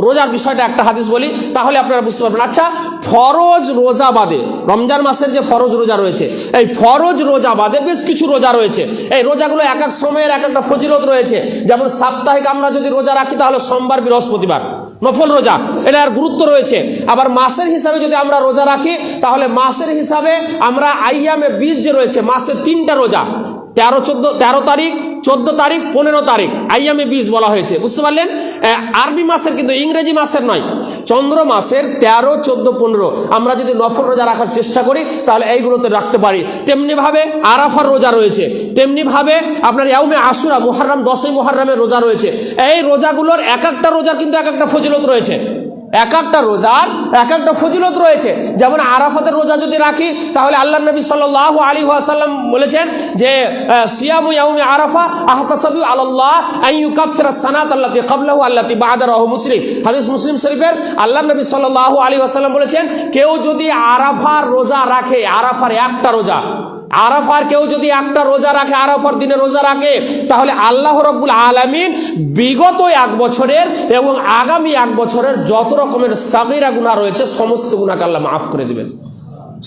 রোজার বিষয়টা একটা হাদিস বলি, তাহলে আপনারা বুঝতে পারবেন। আচ্ছা, ফরজ রোজা বাদে, রমজান মাসের যে ফরজ রোজা রয়েছে, এই ফরজ রোজা বাদে বেশ কিছু রোজা রয়েছে। এই রোজাগুলো এক এক সময়ের এক একটা ফজিলত রয়েছে। যেমন সাপ্তাহিক আমরা যদি রোজা রাখি তাহলে সোমবার বৃহস্পতিবার নফল রোজা, এটার গুরুত্ব রয়েছে। আবার মাসের হিসাবে যদি আমরা রোজা রাখি তাহলে মাসের হিসাবে আমরা আইয়ামে 20 যে রয়েছে, মাসের 3টা রোজা, 13 তারিখ, 14 তারিখ, 15 তারিখ, আইয়ামে 20 বলা হয়েছে, বুঝতে পারলেন। আরবি মাসের কিন্তু ইংরেজি মাসের নয়, চন্দ্র মাসের 13, 14, 15 আমরা যদি নফল রোজা রাখার চেষ্টা করি তাহলে এইগুলোতে রাখতে পারি। তেমনি ভাবে আরাফার রোজা রয়েছে, তেমনি ভাবে আপনার ইয়াউমে আশুরা, মুহররম 10ই মুহররমের রোজা রয়েছে। এই রোজাগুলোর এক একটা রোজার কিন্তু এক একটা ফজিলত রয়েছে। এক একটা রোজার এক একটা ফজিলত রয়েছে। যেমন আরাফাতের রোজা যদি রাখি তাহলে আল্লাহ নবী সাল্লাল্লাহু আলাইহি ওয়াসাল্লাম বলেছেন যে সিয়ামু ইয়াউমি আরাফা আহতাসাবু আলাল্লাহ আন ইউকাফিরাস সানাত আল্লাতী ক্বাবলাহু আল্লাতী বা'দা, রাওয়াহু মুসলিম। হাদিস মুসলিম শরীফের। আল্লাহ নবী সাল্লাল্লাহু আলাইহি ওয়াসাল্লাম বলেছেন কেউ যদি আরাফার রোজা রাখে, আরাফার একটা রোজা, আরাফার কেউ যদি একটা রোজা রাখে, আরাফার দিনে রোজা রাখে, তাহলে আল্লাহ রাব্বুল আলামিন বিগত এক বছরের এবং আগামী এক বছরের যত রকমের সাগীরা গুনাহ রয়েছে সমস্ত গুনাহকে আল্লাহ মাফ করে দিবেন।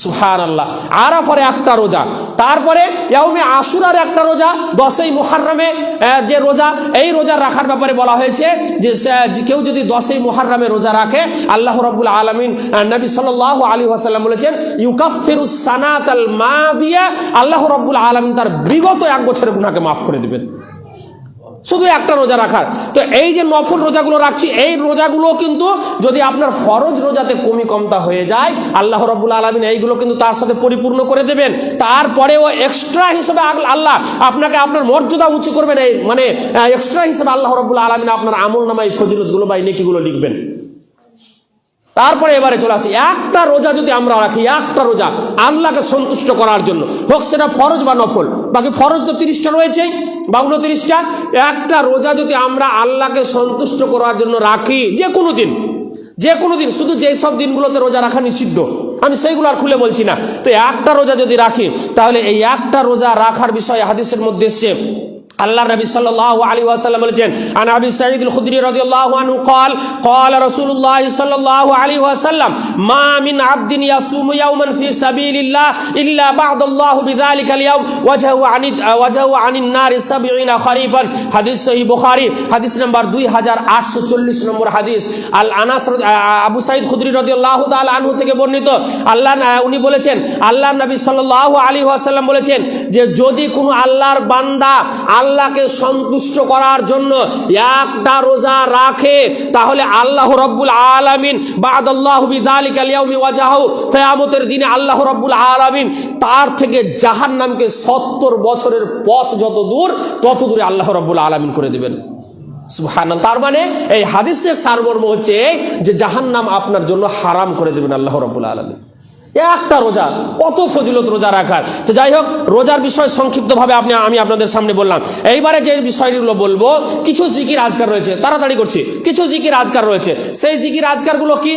সুবহানাল্লাহ। আরাফার একটা রোজা, তারপরে ইয়াউমে আশুরার একটা রোজা, 10ই মুহররমে যে রোজা, এই রোজা রাখার ব্যাপারে বলা হয়েছে যে কেউ যদি 10ই মুহররমে রোজা রাখে আল্লাহ রাব্বুল আলামিন, নবী সাল্লাল্লাহু আলাইহি ওয়াসাল্লাম বলেছেন ইউকাফিরুস সানাতাল মাদিয়া, আল্লাহ রাব্বুল আলামিন তার বিগত এক বছরের গুনাহকে মাফ করে দিবেন শুধু একটা রোজা রাখার। তো এই যে নফল রোজাগুলো রাখছি, এই রোজাগুলো কিন্তু যদি আপনার ফরজ রোজাতে কমতা হয়ে যায় আল্লাহ রাব্বুল আলামিন এইগুলো কিন্তু তার সাথে পরিপূর্ণ করে দেবেন। তারপরেও এক্সট্রা হিসেবে আল্লাহ আপনাকে আপনার মর্যাদা উঁচু করবেন, এই মানে এক্সট্রা হিসেবে আল্লাহ রাব্বুল আলামিন আপনার আমল নামায় ফজিলতগুলো বা নেকিগুলো লিখবেন। তারপরে এবারে চলে আসি, একটা রোজা যদি আমরা রাখি, একটা রোজা আল্লাহকে সন্তুষ্ট করার জন্য, হোক সেটা ফরজ বা নফল, বাকি ফরজ তো 30টা রয়েছে বা 29টা, একটা রোজা যদি আমরা আল্লাহকে সন্তুষ্ট করার জন্য রাখি যে কোনো দিন, শুধু যেই সব দিনগুলোতে রোজা রাখা নিষিদ্ধ আমি সেইগুলো আর খুলে বলছি না, তো একটা রোজা যদি রাখি তাহলে এই একটা রোজা রাখার বিষয়ে হাদিসের মধ্যে এসেছে আল্লাহ নবী সাল্লাল্লাহু আলাইহি ওয়াসাল্লাম বলেছেন আন আবি সাঈদ আল খুদরি রাদিয়াল্লাহু আনহু قال قال رسول الله صلى الله عليه وسلم ما من عبد يصوم يوما في سبيل الله الا بعد الله بذلك اليوم وجهه عن النار 70 خريفا। হাদিস সহিহ বুখারী, হাদিস নাম্বার 2840 নম্বর হাদিস। আল আনাস আবু সাঈদ খুদরি রাদিয়াল্লাহু তাআলা আনহু থেকে বর্ণিত, উনি বলেছেন আল্লাহ নবী সাল্লাল্লাহু আলাইহি ওয়াসাল্লাম বলেছেন যে যদি কোনো আল্লাহর বান্দা আল্লাহকে সন্তুষ্ট করার জন্য একটা রোজা রাখে তাহলে আল্লাহ রাব্বুল আলামিন বা'দাল্লাহু বিযালিকাল ইয়াউমি ওয়াজাহু, কিয়ামতের দিনে আল্লাহ রাব্বুল আলামিন তার থেকে জাহান্নামকে 70 বছরের পথ যত দূর তত দূরে আল্লাহ রাব্বুল আলামিন করে দিবেন। সুবহানাল্লাহ। তার মানে এই হাদিসের সারমর্ম হচ্ছে যে জাহান্নাম আপনার জন্য হারাম করে দিবেন আল্লাহ রাব্বুল আলামিন। একটা রোজা, কত ফজিলত রোজা রাখার। তো যাই হোক, রোজার বিষয় সংক্ষিপ্তভাবে আমি আপনাদের সামনে বললাম। এইবারে যে বিষয়গুলো বলবো, কিছু জিকির আজকার রয়েছে, তাড়াতাড়ি করছি, কিছু জিকির আজকার রয়েছে। সেই জিকির আজকারগুলো কি?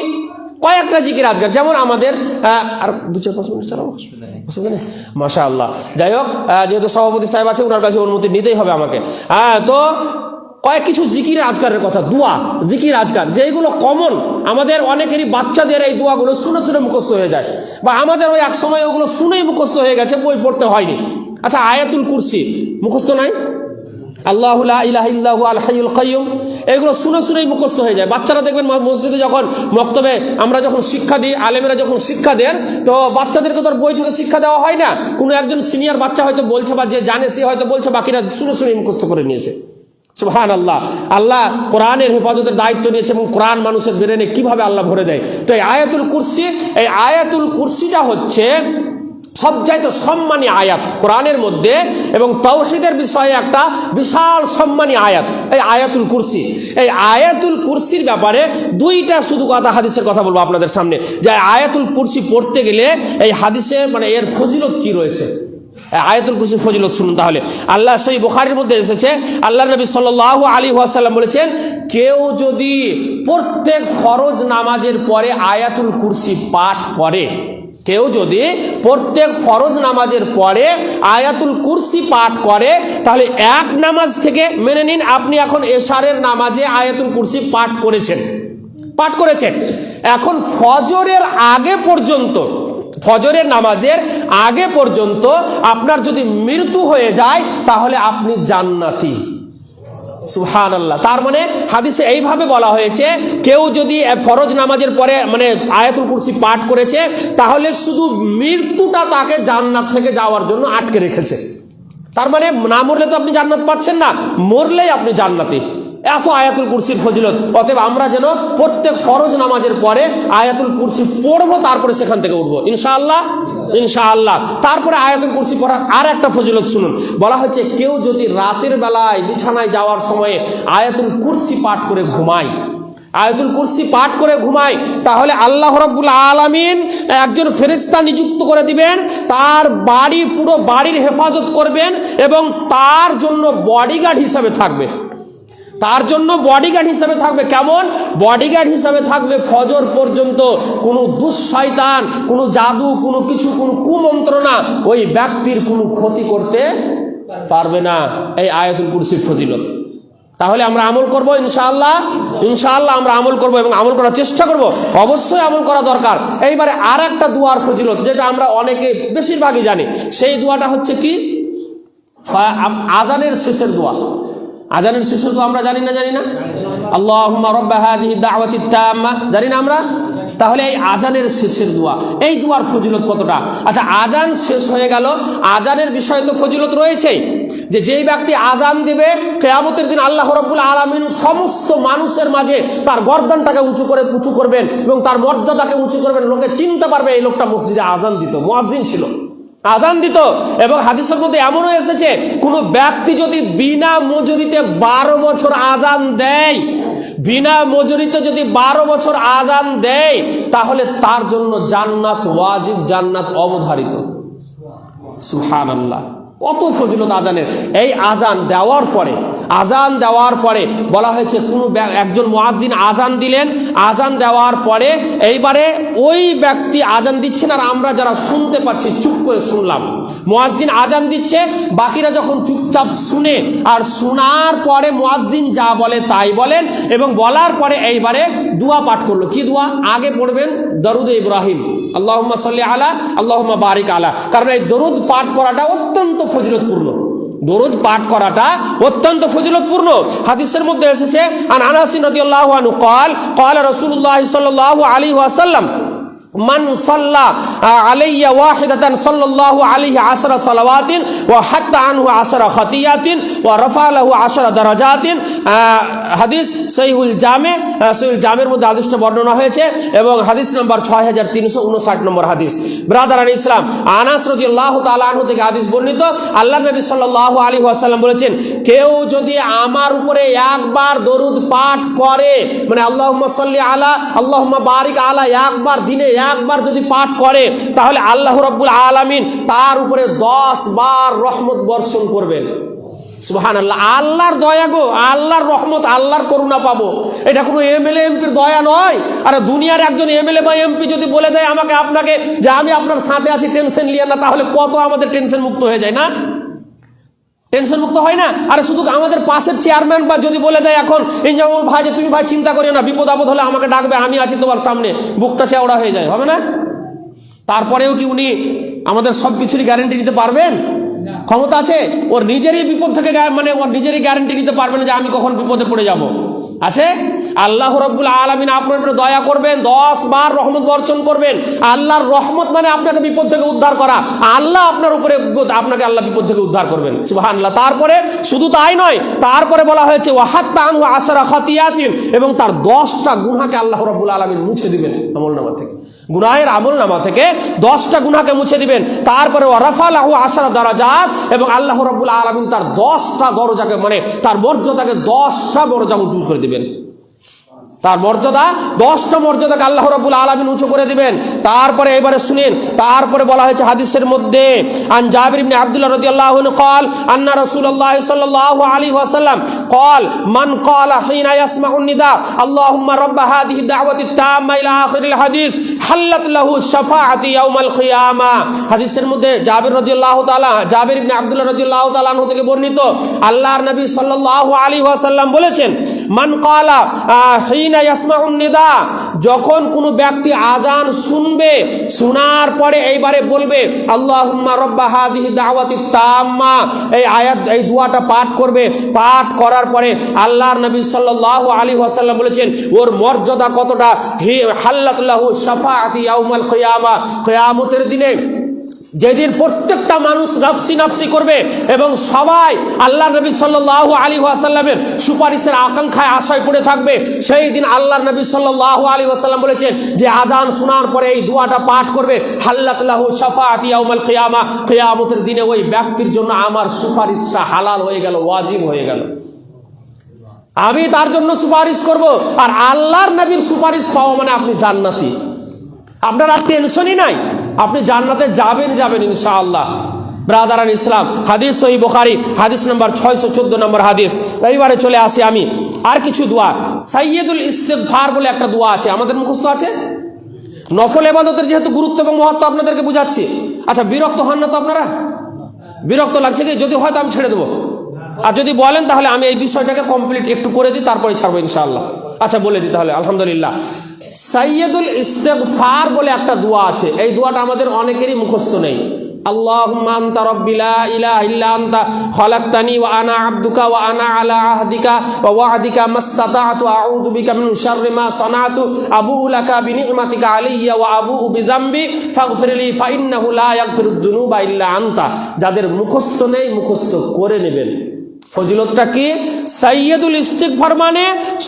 কয়েকটা জিকির আজকার, যেমন আমাদের আর 2-4-5 মিনিট চালাবো, মাশাআল্লাহ। যাই হোক, যেহেতু সভাপতি সাহেব আছে ওনার কাছে অনুমতি নিতেই হবে আমাকে। তো কিছু জিকির আজকারের কথা, দোয়া জিকির আজকার যেগুলো কমন, আমাদের অনেকেরই বাচ্চাদের এই দোয়াগুলো শুনে শুনে মুখস্থ হয়ে যায়, বা আমাদের ওই এক সময় ওগুলো শুনেই মুখস্থ হয়ে গেছে, বই পড়তে হয়নি। আচ্ছা, আয়াতুল কুরসি মুখস্থ নাই? আল্লাহু লা ইলাহা ইল্লাহু আল হাইয়ুল কাইয়ুম, এগুলো শুনে শুনেই মুখস্থ হয়ে যায়। বাচ্চারা দেখবেন মসজিদে যখন মক্তবে আমরা যখন শিক্ষা দিই, আলেমেরা যখন শিক্ষা দেন, তো বাচ্চাদেরকে তো বই থেকে শিক্ষা দেওয়া হয় না, কোনো একজন সিনিয়র বাচ্চা হয়তো বলছে বা যে জানে সে হয়তো বলছে, বাকিরা শুনে শুনেই মুখস্থ করে নিয়েছে। সুবহানাল্লাহ। আল্লাহ কোরআনের হেফাজতের দায়িত্ব নিয়েছে এবং কোরআন মানুষের ব্রেনে কিভাবে আল্লাহ ভরে দেয়। তো এই আয়াতুল কুরসিটা হচ্ছে সবচাইতে সম্মানী আয়াত কোরআনের মধ্যে, এবং তাওহীদের বিষয়ে একটা বিশাল সম্মানী আয়াত এই আয়াতুল কুরসি। এই আয়াতুল কুরসির ব্যাপারে দুইটা শুধু হাদিসের কথা বলবো আপনাদের সামনে, যে আয়াতুল কুরসি পড়তে গেলে এই হাদিসে মানে এর ফজিলত কি রয়েছে। আয়াতুল কুরসির ফজিলত শুনুন তাহলে। আল্লাহ সহিহ বুখারীর মধ্যে এসেছে, আল্লাহ নবী সাল্লাল্লাহু আলাইহি ওয়াসাল্লাম বলেছেন, কেউ যদি প্রত্যেক ফরজ নামাজের পরে আয়াতুল কুরসি পাঠ করে, কেউ যদি প্রত্যেক ফরজ নামাজের পরে আয়াতুল কুরসি পাঠ করে, তাহলে এক নামাজ থেকে, মেনে নিন আপনি এখন এশারের নামাজে আয়াতুল কুরসি পাঠ করেছেন, এখন ফজরের আগে পর্যন্ত, ফজরের নামাজের আগে পর্যন্ত আপনার যদি মৃত্যু হয়ে যায় তাহলে আপনি জান্নাতি। সুবহানাল্লাহ। তার মানে হাদিসে এইভাবে বলা হয়েছে, কেউ যদি ফরজ নামাজের পরে মানে আয়াতুল কুরসি পাঠ করেছে, তাহলে শুধু মৃত্যুটা তাকে জান্নাত থেকে যাওয়ার জন্য আটকে রেখেছে। তার মানে না মরলে তো আপনি জান্নাত পাচ্ছেন না, মরলেই আপনি জান্নাতি। এত আয়াতুল কুরসির ফজিলত। অতএব আমরা যেন প্রত্যেক ফরজ নামাজের পরে আয়াতুল কুরসি পড়বো, তারপরে সেখান থেকে উঠবো ইনশাআল্লাহ। তারপরে আয়াতুল কুরসি পড়ার আর একটা ফজিলত শুনুন। বলা হয়েছে, কেউ যদি রাতের বেলায় বিছানায় যাওয়ার সময়ে আয়াতুল কুরসি পাঠ করে ঘুমায়, আয়াতুল কুরসি পাঠ করে ঘুমায়, তাহলে আল্লাহ রাব্বুল আলামিন একজন ফেরেশতা নিযুক্ত করে দিবেন, তার বাড়ি পুরো বাড়ির হেফাজত করবেন এবং তার জন্য বডিগার্ড হিসাবে থাকবে। তার জন্য বডিগার্ড হিসাবে থাকবে। কেমন বডিগার্ড হিসাবে থাকবে? ফজর পর্যন্ত কোনো দুঃশয়তান, কোনো জাদু, কোনো কিছু, কোনো কুমন্ত্রণা ওই ব্যক্তির কোনো ক্ষতি করতে পারবে না। এই আয়াতুল কুরসির ফজিলত। তাহলে আমরা আমল করব ইনশাআল্লাহ, ইনশাআল্লাহ আমরা আমল করব এবং আমল করার চেষ্টা করব। অবশ্যই আমল করা দরকার। এইবারে আর একটা দুয়ার ফজিলত যেটা আমরা অনেকে বেশিরভাগই জানি, সেই দোয়াটা হচ্ছে কি? আজানের শেষের দোয়া। আজানের শেষের দোয়া আমরা জানি না? আল্লাহুম্মা রাব্বা হাযিহি দাওয়াতিত তাম্মা, জানি না আমরা? তাহলে এই আজানের শেষের দোয়া, এই দোয়ার ফজিলত কতটা? আচ্ছা, আজান শেষ হয়ে গেল, আজানের বিষয়ে তো ফজিলত রয়েছেই, যে যেই ব্যক্তি আজান দিবে কিয়ামতের দিন আল্লাহ রাব্বুল আলামিন সমস্ত মানুষের মাঝে তার গর্দানটাকে উঁচু করবেন এবং তার মর্যাদাকে উঁচু করবেন। লোকে চিনতে পারবে এই লোকটা মসজিদে আজান দিত, মুয়াজ্জিন ছিল, আজান দিত। এবং হাদিসের মধ্যে এমনও এসেছে, কোনো ব্যক্তি যদি বিনা মজুরিতে 12 বছর আজান দেয়, বিনা মজুরিতে যদি 12 বছর আজান দেয়, তাহলে তার জন্য জান্নাত ওয়াজিব, জান্নাত অবধারিত। সুবহানাল্লাহ, কত ফজিলত আজানের। এই আজান দেওয়ার পরে বলা হয়েছে কোনো একজন মুয়াজ্জিন আজান দিলেন, আজান দেওয়ার পরে এইবারে ওই ব্যক্তি আজান দিচ্ছেন আর আমরা যারা শুনতে পাচ্ছি চুপ করে শুনলাম। মুয়াজ্জিন আজান দিচ্ছে, বাকিরা যখন চুপচাপ শুনে, আর শোনার পরে মুয়াজ্জিন যা বলে তাই বলেন এবং বলার পরে এইবারে দোয়া পাঠ করলো। কি দোয়া? আগে পড়বেন দরুদ ইব্রাহিম, আল্লাহুম্মা সাল্লি আলা, আল্লাহুম্মা বারিক আলা। কারণ এই দরুদ পাঠ করাটা অত্যন্ত ফজিলতপূর্ণ। দরুদ পাঠ করাটা অত্যন্ত ফজিলতপূর্ণ। হাদিসের মধ্যে এসেছে, আন আনাস রাদিয়াল্লাহু আনহু قال قال رسول الله صلى الله عليه وسلم من صلى علي واحدة صلى الله عليه 10 صلوات وحتى عنه 10 خطيئات ورفع له 10 درجات। হাদিস সহিহুল জামে, সহিহুল জামের মধ্যে হাদিসটা বর্ণনা হয়েছে এবং হাদিস নম্বর 6359 নম্বর হাদিস। ব্রাদারান ইসলাম, আনাস রাদিয়াল্লাহু তাআলা আনহু থেকে হাদিস বর্ণিত, আল্লাহ নবী সাল্লাল্লাহু আলাইহি ওয়াসাল্লাম বলেছেন, কেউ যদি আমার উপরে একবার দরুদ পাঠ করে, মানে আল্লাহুম্মা সাল্লি আলা, আল্লাহুম্মা বারিক আলা, একবার দিনে একবার যদি পাঠ করে, তাহলে আল্লাহ রাব্বুল আলামিন তার উপরে 10 বার রহমত বর্ষণ করবেন। সুবহানাল্লাহ, আল্লাহর দয়া গো, আল্লাহর রহমত, আল্লাহর করুণা পাবো। এটা কোনো এমএলএ এমপির দয়া নয়। আর দুনিয়ার একজন এমএলএ বা এমপি যদি বলে দেয় আমাকে, আপনাকে, যে আমি আপনার সাথে আছি, টেনশন লিয়ে না, তাহলে কত আমাদের টেনশন মুক্ত হয়ে যায় না? টেনশন মুক্ত হয় না? আর শুধু আমাদের পাশের চেয়ারম্যান বা যদি বলে দেয় এখন ইনজামুল ভাই, যে তুমি ভাই চিন্তা করিও না, বিপদ আপদ হলে আমাকে ডাকবে, আমি আছি তোমার সামনে, বুকটা চেওড়া হয়ে যায়, হবে না? তারপরেও কি উনি আমাদের সব কিছুরই গ্যারেন্টি নিতে পারবেন? ক্ষমতা আছে? ওর নিজেরই বিপদ থেকে, মানে ওর নিজেরই গ্যারেন্টি নিতে পারবে না যে আমি কখন বিপদে পড়ে যাব? আছে? আল্লাহ রাব্বুল আলামিন আপনার উপরে দয়া করবেন, 10 বার রহমত বর্ষণ করবেন। আল্লাহর রহমত মানে আপনাকে বিপদ থেকে উদ্ধার করা। আল্লাহ আপনার উপরে, আপনাকে আল্লাহ বিপদ থেকে উদ্ধার করবেন। সুবহানাল্লাহ। তারপরে শুধু তাই নয়, তারপরে বলা হয়েছে ওয়াহাত্তা আনহু 10 খাতিয়াতিন, এবং তার 10টা গুনাহকে আল্লাহ রাব্বুল আলামিন মুছে দিবেন আমলনামা থেকে। গুনাহের আমলনামা থেকে 10টা গুনাহকে মুছে দিবেন। তারপরে ওয়ারাফা লাহু 10 দারাজাত, এবং আল্লাহ রাব্বুল আলামিন তার 10টা দরজাকে, মানে তার মর্যাদাকে 10টা দরজা উঁচু করে দিবেন। তার মর্যাদা, 10টা মর্যাদাকে আল্লাহ রাব্বুল আলামিন উঁচু করে দিবেন। তারপরে এবারে শুনেন, তারপরে বলা হয়েছে হাদিসের মধ্যে, আন জাবির ইবনে আব্দুল্লাহ রাদিয়াল্লাহু আনহু قال ان رسول الله صلى الله عليه وسلم قال من قال حين يسمع النداء اللهم رب هذه الدعوه التامه الى اخر الحديث حلت له الشفاعه يوم القيامه। হাদিসের মধ্যে জাবির রাদিয়াল্লাহু তাআলা, জাবির ইবনে আব্দুল্লাহ রাদিয়াল্লাহু তাআলা আনহু থেকে বর্ণিত, আল্লাহর নবী সাল্লাল্লাহু আলাইহি ওয়াসাল্লাম বলেছেন, মান ক্বালা হিনা ইয়াসমাউন নিদা, যখন কোনো ব্যক্তি আযান শুনবে, শোনার পরে এইবারে বলবে আল্লাহুম্মা রাব্বা হাযিহি দাওয়াতিত তাম্মা, এই আয়াত, এই দোয়াটা পাঠ করবে। পাঠ করার পরে আল্লাহর নবী সাল্লাল্লাহু আলাইহি ওয়াসাল্লাম বলেছেন, ওর মর্যাদা কতটা, হাল্লাত লাহু শাফাআতি ইয়াউমাল কিয়ামা, কিয়ামতের দিনে যেদিন প্রত্যেকটা মানুষ নফসি নফসি করবে এবং সবাই আল্লাহ নবী সাল্লাল্লাহু আলাইহি ওয়াসাল্লামের সুপারিশের আকাঙ্ক্ষায় আশায় পড়ে থাকবে, সেই দিন আল্লাহ নবী সাল্লাল্লাহু আলাইহি ওয়াসাল্লাম বলেছেন যে আযান শোনার পরে এই দোয়াটা পাঠ করবে, হাল্লাত লাহু শাফাআতি ইয়াউমাল কিয়ামা, কিয়ামতের দিনে ওই ব্যক্তির জন্য আমার সুপারিশটা হালাল হয়ে গেল, ওয়াজিব হয়ে গেল। আমি তার জন্য সুপারিশ করব, আর আল্লাহর নবীর সুপারিশ পাওয়া মানে আপনি জান্নাতি, আপনার আর টেনশনই নাই, আপনি জান্নাতে যাবেন ইনশাআল্লাহ। ব্রাদারান ইসলাম, হাদিস সহিহ বুখারী হাদিস নাম্বার 614 নম্বর হাদিস। এইবারে চলে আসি আমি আর কিছু দোয়া। সাইয়্যিদুল ইস্তিগফার বলে একটা দোয়া আছে, আমাদের মুখস্থ আছে। নফল ইবাদতের যেহেতু গুরুত্ব এবং মহত্ব আপনাদেরকে বুঝাচ্ছি। আচ্ছা, বিরক্ত হন না তো আপনারা? বিরক্ত লাগছে কি? যদি হয়তো আমি ছেড়ে দেবো, আর যদি বলেন তাহলে আমি এই বিষয়টাকে কমপ্লিট একটু করে দিই, তারপরে ছাড়বো ইনশাআল্লাহ। আচ্ছা, বলে দিই তাহলে। আলহামদুলিল্লাহ, সাইয়্যিদুল ইস্তিগফার বলে একটা দোয়া আছে। এই দোয়াটা আমাদের অনেকেরই মুখস্থ নেই। আল্লাহুম্মা আনতা রাব্বি লা ইলাহা ইল্লা আনতা খালাকতানি ওয়া আনা আবদুকা ওয়া আনা আলা আহদিকা ওয়া ওয়া'দিকা মাসতাতা'তু আউযু বিকা মিন শাররি মা সানা'তু আবুউ লাকা বিনি'মাতিকা আলাইয়া ওয়া আবুউ বিযামবি ফাগফিরলি ফাইন্নাহু লা ইয়াগফিরুদ যুনুবা ইল্লা আনতা। যাদের মুখস্থ নেই, মুখস্থ করে নেবেন। ফজিলতটা কি? সাইয়্যিদুল ইস্তিগফার মানে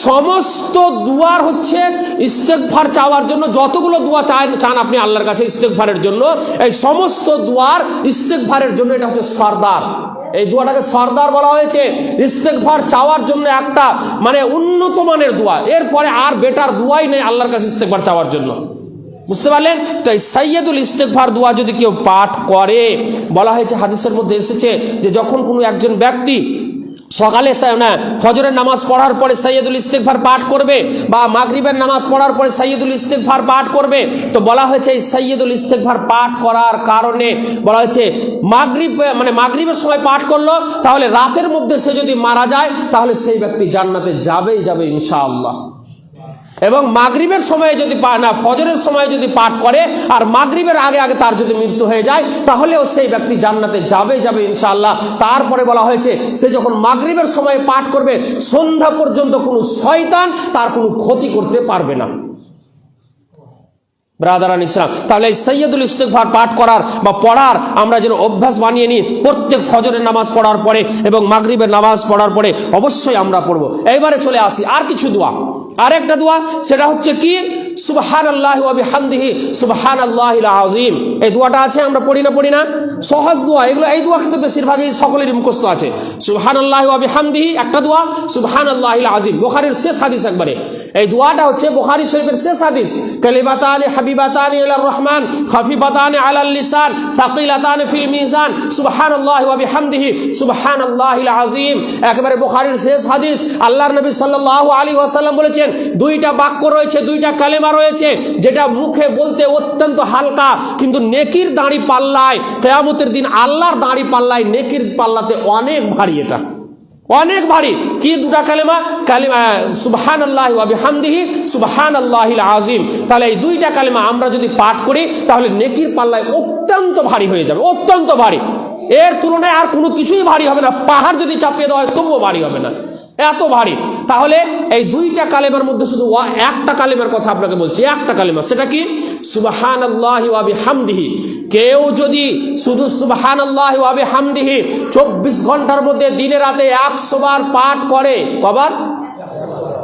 সমস্ত দুয়ার হচ্ছে ইস্তিগফার চাওয়ার জন্য, যতগুলো দোয়া চান আপনি আল্লাহর কাছে ইস্তিগফারের জন্য, এই সমস্ত দুয়ার ইস্তিগফারের জন্য এটা হচ্ছে সরদার। এই দোয়াটাকে সরদার বলা হয়েছে। ইস্তিগফার চাওয়ার জন্য একটা মানে উন্নত মানের দোয়া, এরপরে আর বেটার দোয়াই নেই আল্লাহর কাছে ইস্তিগফার চাওয়ার জন্য। বুঝতে পারলেন? তাই সাইয়্যিদুল ইস্তিগফার দোয়া যদি কেউ পাঠ করে, বলা হয়েছে হাদিসের মধ্যে এসেছে যে যখন কোনো একজন ব্যক্তি সকালে ফজরের নামাজ পড়ার পরে সাইয়্যিদুল ইস্তিগফার পাঠ করবে, বা মাগরিবের নামাজ পড়ার পরে সাইয়্যিদুল ইস্তিগফার পাঠ করবে, তো বলা হয়েছে এই সাইয়্যিদুল ইস্তিগফার পাঠ করার কারণে বলা হয়েছে মাগরিবের সময় পাঠ করলো, তাহলে রাতের মধ্যে সে যদি মারা যায় তাহলে সেই ব্যক্তি জান্নাতে যাবে ইনশাআল্লাহ। এবং মাগরিবের সময়ে যদি ফজরের সময় যদি পাঠ করে আর মাগরিবের আগে তার যদি মৃত্যু হয়ে যায় তাহলেও সেই ব্যক্তি জান্নাতে যাবে ইনশাআল্লাহ। তারপরে বলা হয়েছে সে যখন মাগরিবের সময় পাঠ করবে সন্ধ্যা পর্যন্ত কোনো শয়তান তার কোনো ক্ষতি করতে পারবে না। ব্রাদারান ইসলাম, তাহলে এই সাইয়্যিদুল ইস্তিগফার পাঠ করার বা পড়ার আমরা যেন অভ্যাস বানিয়ে নিই। প্রত্যেক ফজরের নামাজ পড়ার পরে এবং মাগরিবের নামাজ পড়ার পরে অবশ্যই আমরা পড়বো। এইবারে চলে আসি আর কিছু দোয়া। আর একটা দোয়া, সেটা হচ্ছে কি? সুবহানাল্লাহি ওয়া বিহামদিহি সুবহানাল্লাহিল আযীম। এই দোয়াটা আছে, আমরা পড়ি না? সহজ দোয়া এগুলো। এই দোয়া কিন্তু বেশিরভাগই সকলেরই মুখস্থ আছে। সুবহানাল্লাহি ওয়া বিহামদিহি একটা দোয়া, সুবহানাল্লাহিল আযীম বুখারীর শেষ হাদিস একবারে। এই দোয়াটা হচ্ছে বুখারী শরীফের শেষ হাদিস। কালিমাতানি হাবিবাতানি ইলার রহমান খাফিফাতানি আলাল লিসান সাকিলাতানি ফিল মিজান সুবহানাল্লাহি ওয়া বিহামদিহি সুবহানাল্লাহিল আযীম। একেবারে বুখারীর শেষ হাদিস। আল্লাহর নবী সাল্লাল্লাহু আলাইহি ওয়াসাল্লাম বলেছেন, দুইটা বাক্য রয়েছে, দুইটা কালেমা রয়েছে, যেটা মুখে বলতে অত্যন্ত হালকা, কিন্তু নেকির দাঁড়ি পাল্লায়, কিয়ামতের দিন আল্লাহর দাঁড়ি পাল্লায়, নেকির পাল্লাতে অনেক ভারী। এটা অনেক ভারী। কি দুটা কালেমা? সুবহানাল্লাহি ওয়া বিহামদিহি সুবহানাল্লাহিল আযীম। তাহলে এই দুইটা কালেমা আমরা যদি পাঠ করি তাহলে নেকির পাল্লায় অত্যন্ত ভারী হয়ে যাবে, অত্যন্ত ভারী। এর তুলনায় আর কোনো কিছুই ভারী হবে না। পাহাড় যদি চাপিয়ে দেওয়া হয় তবুও ভারী হবে না, এত ভারী। তাহলে এই দুইটা কালেমার মধ্যে শুধু একটা কালেমার কথা আপনাকে বলছি, একটা কালেমা, সেটা কি? সুবহানাল্লাহি ওয়া বিহামদিহি। কেউ যদি শুধু সুবহানাল্লাহি ওয়া বিহামদিহি 24 ঘন্টার মধ্যে দিনে রাতে 100 বার পাঠ করে, কবার?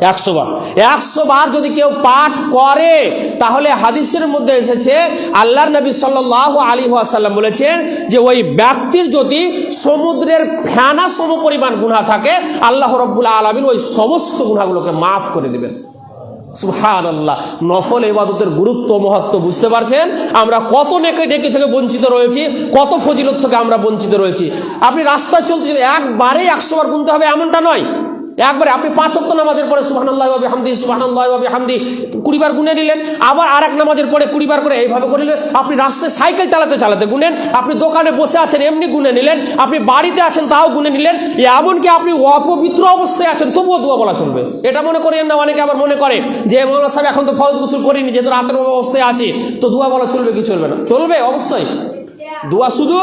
100 বার। 100 বার যদি কেউ পাঠ করে তাহলে হাদিসের মধ্যে এসেছে আল্লাহর নবী সাল্লাল্লাহু আলাইহি ওয়াসাল্লাম বলেছেন যে ওই ব্যক্তির যদি সমুদ্রের ফেনা সমপরিমাণ গুনাহ থাকে আল্লাহ রাব্বুল আলামিন ওই সমস্ত গুনাহগুলোকে মাফ করে দেবেন। সুবহানাল্লাহ। নফল ইবাদতের গুরুত্ব মহত্ব বুঝতে পারছেন? আমরা কত নেকি থেকে বঞ্চিত রয়েছি, কত ফজিলত থেকে আমরা বঞ্চিত রয়েছি। আপনি রাস্তায় চলতে একবারেই 100 বার গুনতে হবে এমনটা নয়। একবারে আপনি 5 ওয়াক্ত নামাজের পরে সুবহানাল্লাহি ওয়া বিহামদিহি সুবহানাল্লাহি ওয়া বিহামদিহি 20 বার গুনে নিলেন, আবার আরেক নামাজের পরে 20 বার করে এইভাবে করে নিলেন। আপনি রাস্তায় সাইকেল চালাতে গুনেন, আপনি দোকানে বসে আছেন এমনি গুনে নিলেন, আপনি বাড়িতে আছেন তাও গুনে নিলেন, এমনকি আপনি অপবিত্র অবস্থায় আছেন তবুও দোয়া বলা চলবে। এটা মনে করেন না, অনেকে আবার মনে করে যে মৌলানা সাহেব এখন তো ফরজ গোসল করিনি, যেহেতু রাতের অবস্থায় আছি তো দোয়া বলা চলবে কি চলবে না? চলবে অবশ্যই। দোয়া শুধু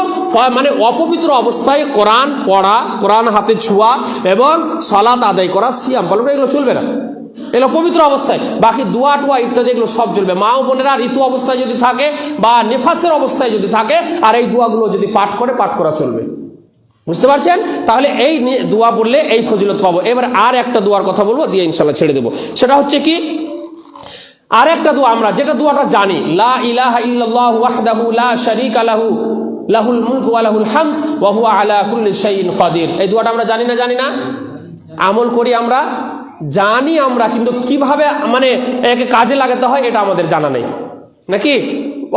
মানে অপবিত্র অবস্থায় কোরআন পড়া, কোরআন হাতে ছোঁয়া এবং সালাত আদায় করা, সিয়াম পালন, এগুলো চলবে না। এগুলো পবিত্র অবস্থায়। বাকি দোয়া টোয়া ইত্যাদি এগুলো সব চলবে। মা ও বোনেরা ঋতু অবস্থায় যদি থাকে বা নেফাসের অবস্থায় যদি থাকে আর এই দোয়াগুলো যদি পাঠ করা চলবে। বুঝতে পারছেন? তাহলে এই দোয়া বললে এই ফজিলত পাবো। এবার আর একটা দোয়ার কথা বলবো, দিয়ে ইনশাল্লাহ ছেড়ে দেবো। সেটা হচ্ছে কি? আর একটা দোয়া আমরা যেটা দোয়াটা জানি, লা ইলাহা ইল্লাল্লাহু ওয়াহদাহু লা শারীকা লাহু লাহুল মুলকু ওয়া লাহুল হামদ ওয়া হুয়া আলা কুল্লি শাইইন কাদির। এই দোয়াটা আমরা জানি না? আমল করি আমরা? জানি আমরা, কিন্তু কিভাবে মানে একে কাজে লাগাতে হয় এটা আমাদের জানা নেই, নাকি?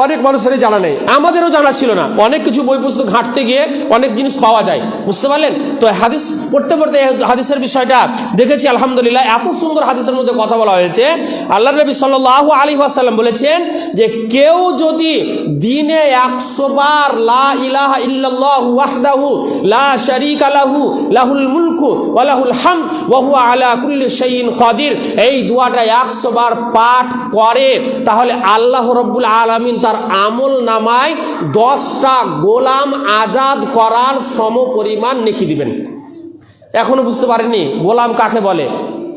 অনেক মানুষেরই জানা নেই, আমাদেরও জানা ছিল না। অনেক কিছু বই পুস্তক ঘাঁটতে গিয়ে অনেক জিনিস পাওয়া যায়, বুঝতে পারলেন? তো হাদিস পড়তে পড়তে হাদিসের বিষয়টা দেখেছি, আলহামদুলিল্লাহ। এত সুন্দর হাদিসের মধ্যে কথা বলা হয়েছে। আল্লাহ নবী সাল্লাল্লাহু আলাইহি ওয়াসাল্লাম বলেছেন যে কেউ যদি দিনে 100 বার লা ইলাহা ইল্লাল্লাহু ওয়াহদাহু লা শারীকা লাহু লাহুল মুলকু ওয়া লাহুল হামদ ওয়া হুয়া আলা কুল্লি শাইইন কাদির, এই দোয়াটা 100 বার পাঠ করে, তাহলে আল্লাহ রাব্বুল আলামিন তার আমল নামায় 10টা গোলাম আজাদ করার সম পরিমাণ নেকি দিবেন। এখনো বুঝতে পারেননি গোলাম কাকে বলে?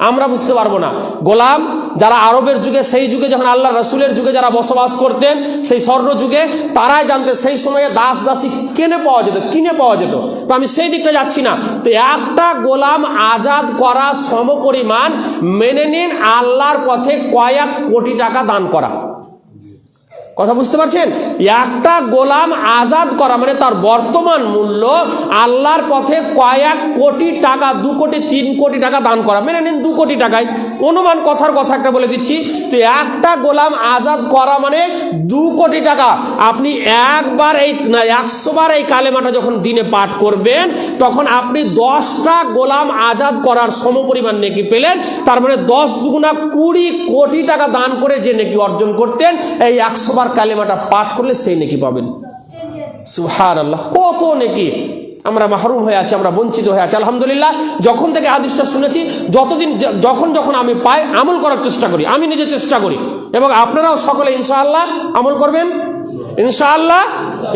আমরা বুঝতে পারবো না। গোলাম যারা আরবের যুগে, সেই যুগে যখন আল্লাহ রসুলের যুগে যারা বসবাস করতেন, সেই স্বর্ণ যুগে, তারাই জানতে সেই সময়ে দাস দাসী কিনে পাওয়া যেত। তো আমি সেই দিকটা যাচ্ছি না। তো একটা গোলাম আজাদ করা সম পরিমাণ, মেনে নিন, আল্লাহর পথে কয়েক কোটি টাকা দান করা। কথা বুঝতে পারছেন? একটা গোলাম আজাদ করা মানে তার বর্তমান মূল্য আল্লাহর পথে কয়েক কোটি টাকা, 2 কোটি 3 কোটি টাকা দান করা। মেনে নিন 2 কোটি টাকায়, অনুমান কথার কথা একটা বলে দিচ্ছি। তো একটা গোলাম আজাদ করা মানে 2 কোটি টাকা। আপনি একবার 100 বার এই কালেমাটা যখন দিনে পাঠ করবেন, তখন আপনি 10টা গোলাম আজাদ করার সমপরিমাণ নেকি পেলেন। তার মানে 10 দুগুণা 20 কোটি টাকা দান করে যে নেকি অর্জন করতেন, এই 100 বার কালেমাটা পাঠ করলে সেই নেকি পাবেন। সুবহানাল্লাহ, কত নেকি! আমরা মাহরুম হয়ে আছি, আমরা বঞ্চিত হয়ে আছি। আলহামদুলিল্লাহ, যখন থেকে হাদিসটা শুনেছি, যখন আমি পাই আমল করার চেষ্টা করি, আমি নিজে চেষ্টা করি, এবং আপনারাও সকলে ইনশাআল্লাহ আমল করবেন,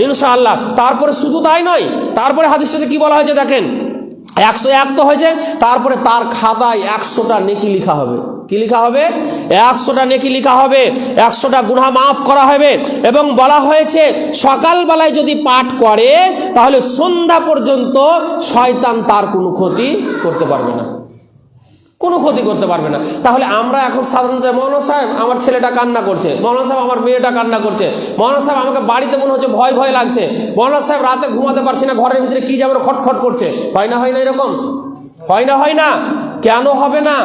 ইনশাআল্লাহ। তারপরে শুধু তাই নয়, তারপরে হাদিসটাতে কি বলা হয়েছে দেখেন, 101 তো হয়েছে, তারপরে তার খাতায় 100টা নেকি লিখা হবে। কি লিখা হবে? 100টা নেকি লিখা হবে, 100টা গুনাহ মাফ করা হবে। এবং বলা হয়েছে সকালবেলায় যদি পাঠ করে, তাহলে সন্ধ্যা পর্যন্ত শয়তান তার কোনো ক্ষতি করতে পারবে না, কোনো ক্ষতি করতে পারবে না। তাহলে আমরা এখন সাধারণত, মৌলানা সাহেব আমার ছেলেটা কান্না করছে, মৌলানা সাহেব আমার মেয়েটা কান্না করছে, মৌলানা সাহেব আমাকে বাড়িতে মনে হচ্ছে ভয় ভয় লাগছে, মৌলানা সাহেব রাতে ঘুমাতে পারছি না, ঘরের ভিতরে কি যেন খটখট করছে। হয় না এরকম? হয় না? কেন হবে না?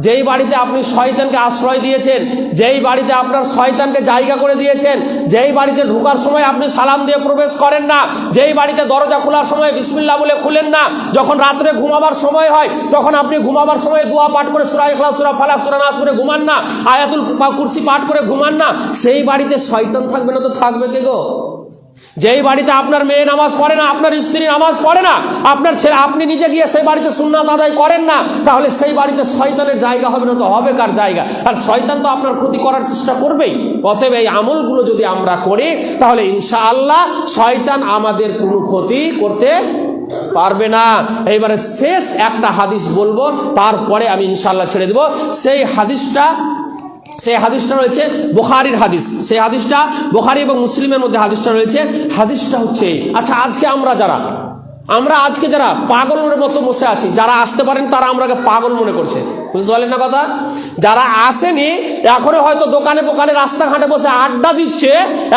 যেই বাড়িতে আপনি শয়তানকে আশ্রয় দিয়েছেন, যেই বাড়িতে আপনার শয়তানকে জায়গা করে দিয়েছেন, যেই বাড়িতে ঢোকার সময় আপনি সালাম দিয়ে প্রবেশ করেন না, যেই বাড়িতে দরজা খোলার সময় বিসমিল্লাহ বলে খুলেন না, যখন রাত্রে ঘুমাবার সময় হয় তখন আপনি ঘুমাবার সময় দোয়া পাঠ করে সূরা ইখলাস, সূরা ফালাক, সূরা নাস পড়ে ঘুমান না, আয়াতুল কুরসি পাঠ করে ঘুমান না, সেই বাড়িতে শয়তান থাকবে না তো থাকবে কে গো? যেই বাড়িতে আপনার মেয়ে নামাজ পড়ে না, আপনার স্ত্রী নামাজ পড়ে না, আপনার ছেলে, আপনি নিজে গিয়ে সেই বাড়িতে সুন্নাত আদায় করেন না, তাহলে সেই বাড়িতে শয়তানের জায়গা হবে না তো হবে কার জায়গা? আর শয়তান তো আপনার ক্ষতি করার চেষ্টা করবেই। অতএব এই আমলগুলো যদি আমরা করি, তাহলে ইনশাআল্লাহ শয়তান আমাদের কোনো ক্ষতি করতে পারবে না। এইবারে শেষ একটা হাদিস বলবো, তারপরে আমি ইনশাআল্লাহ ছেড়ে দেব। সেই হাদিসটা রয়েছে বুখারীর হাদিস, সেই হাদিসটা বুখারী এবং মুসলিমের মধ্যে হাদিসটা রয়েছে। হাদিসটা হচ্ছে, আচ্ছা আজকে আজকে যারা পাগলের মতো বসে আছি, যারা আসতে পারেন তারা আমরাকে পাগল মনে করছে, বুঝতে পারলেন না কথা? যারা আসেনি, এখনো হয়তো দোকানে রাস্তাঘাটে বসে আড্ডা দিচ্ছে,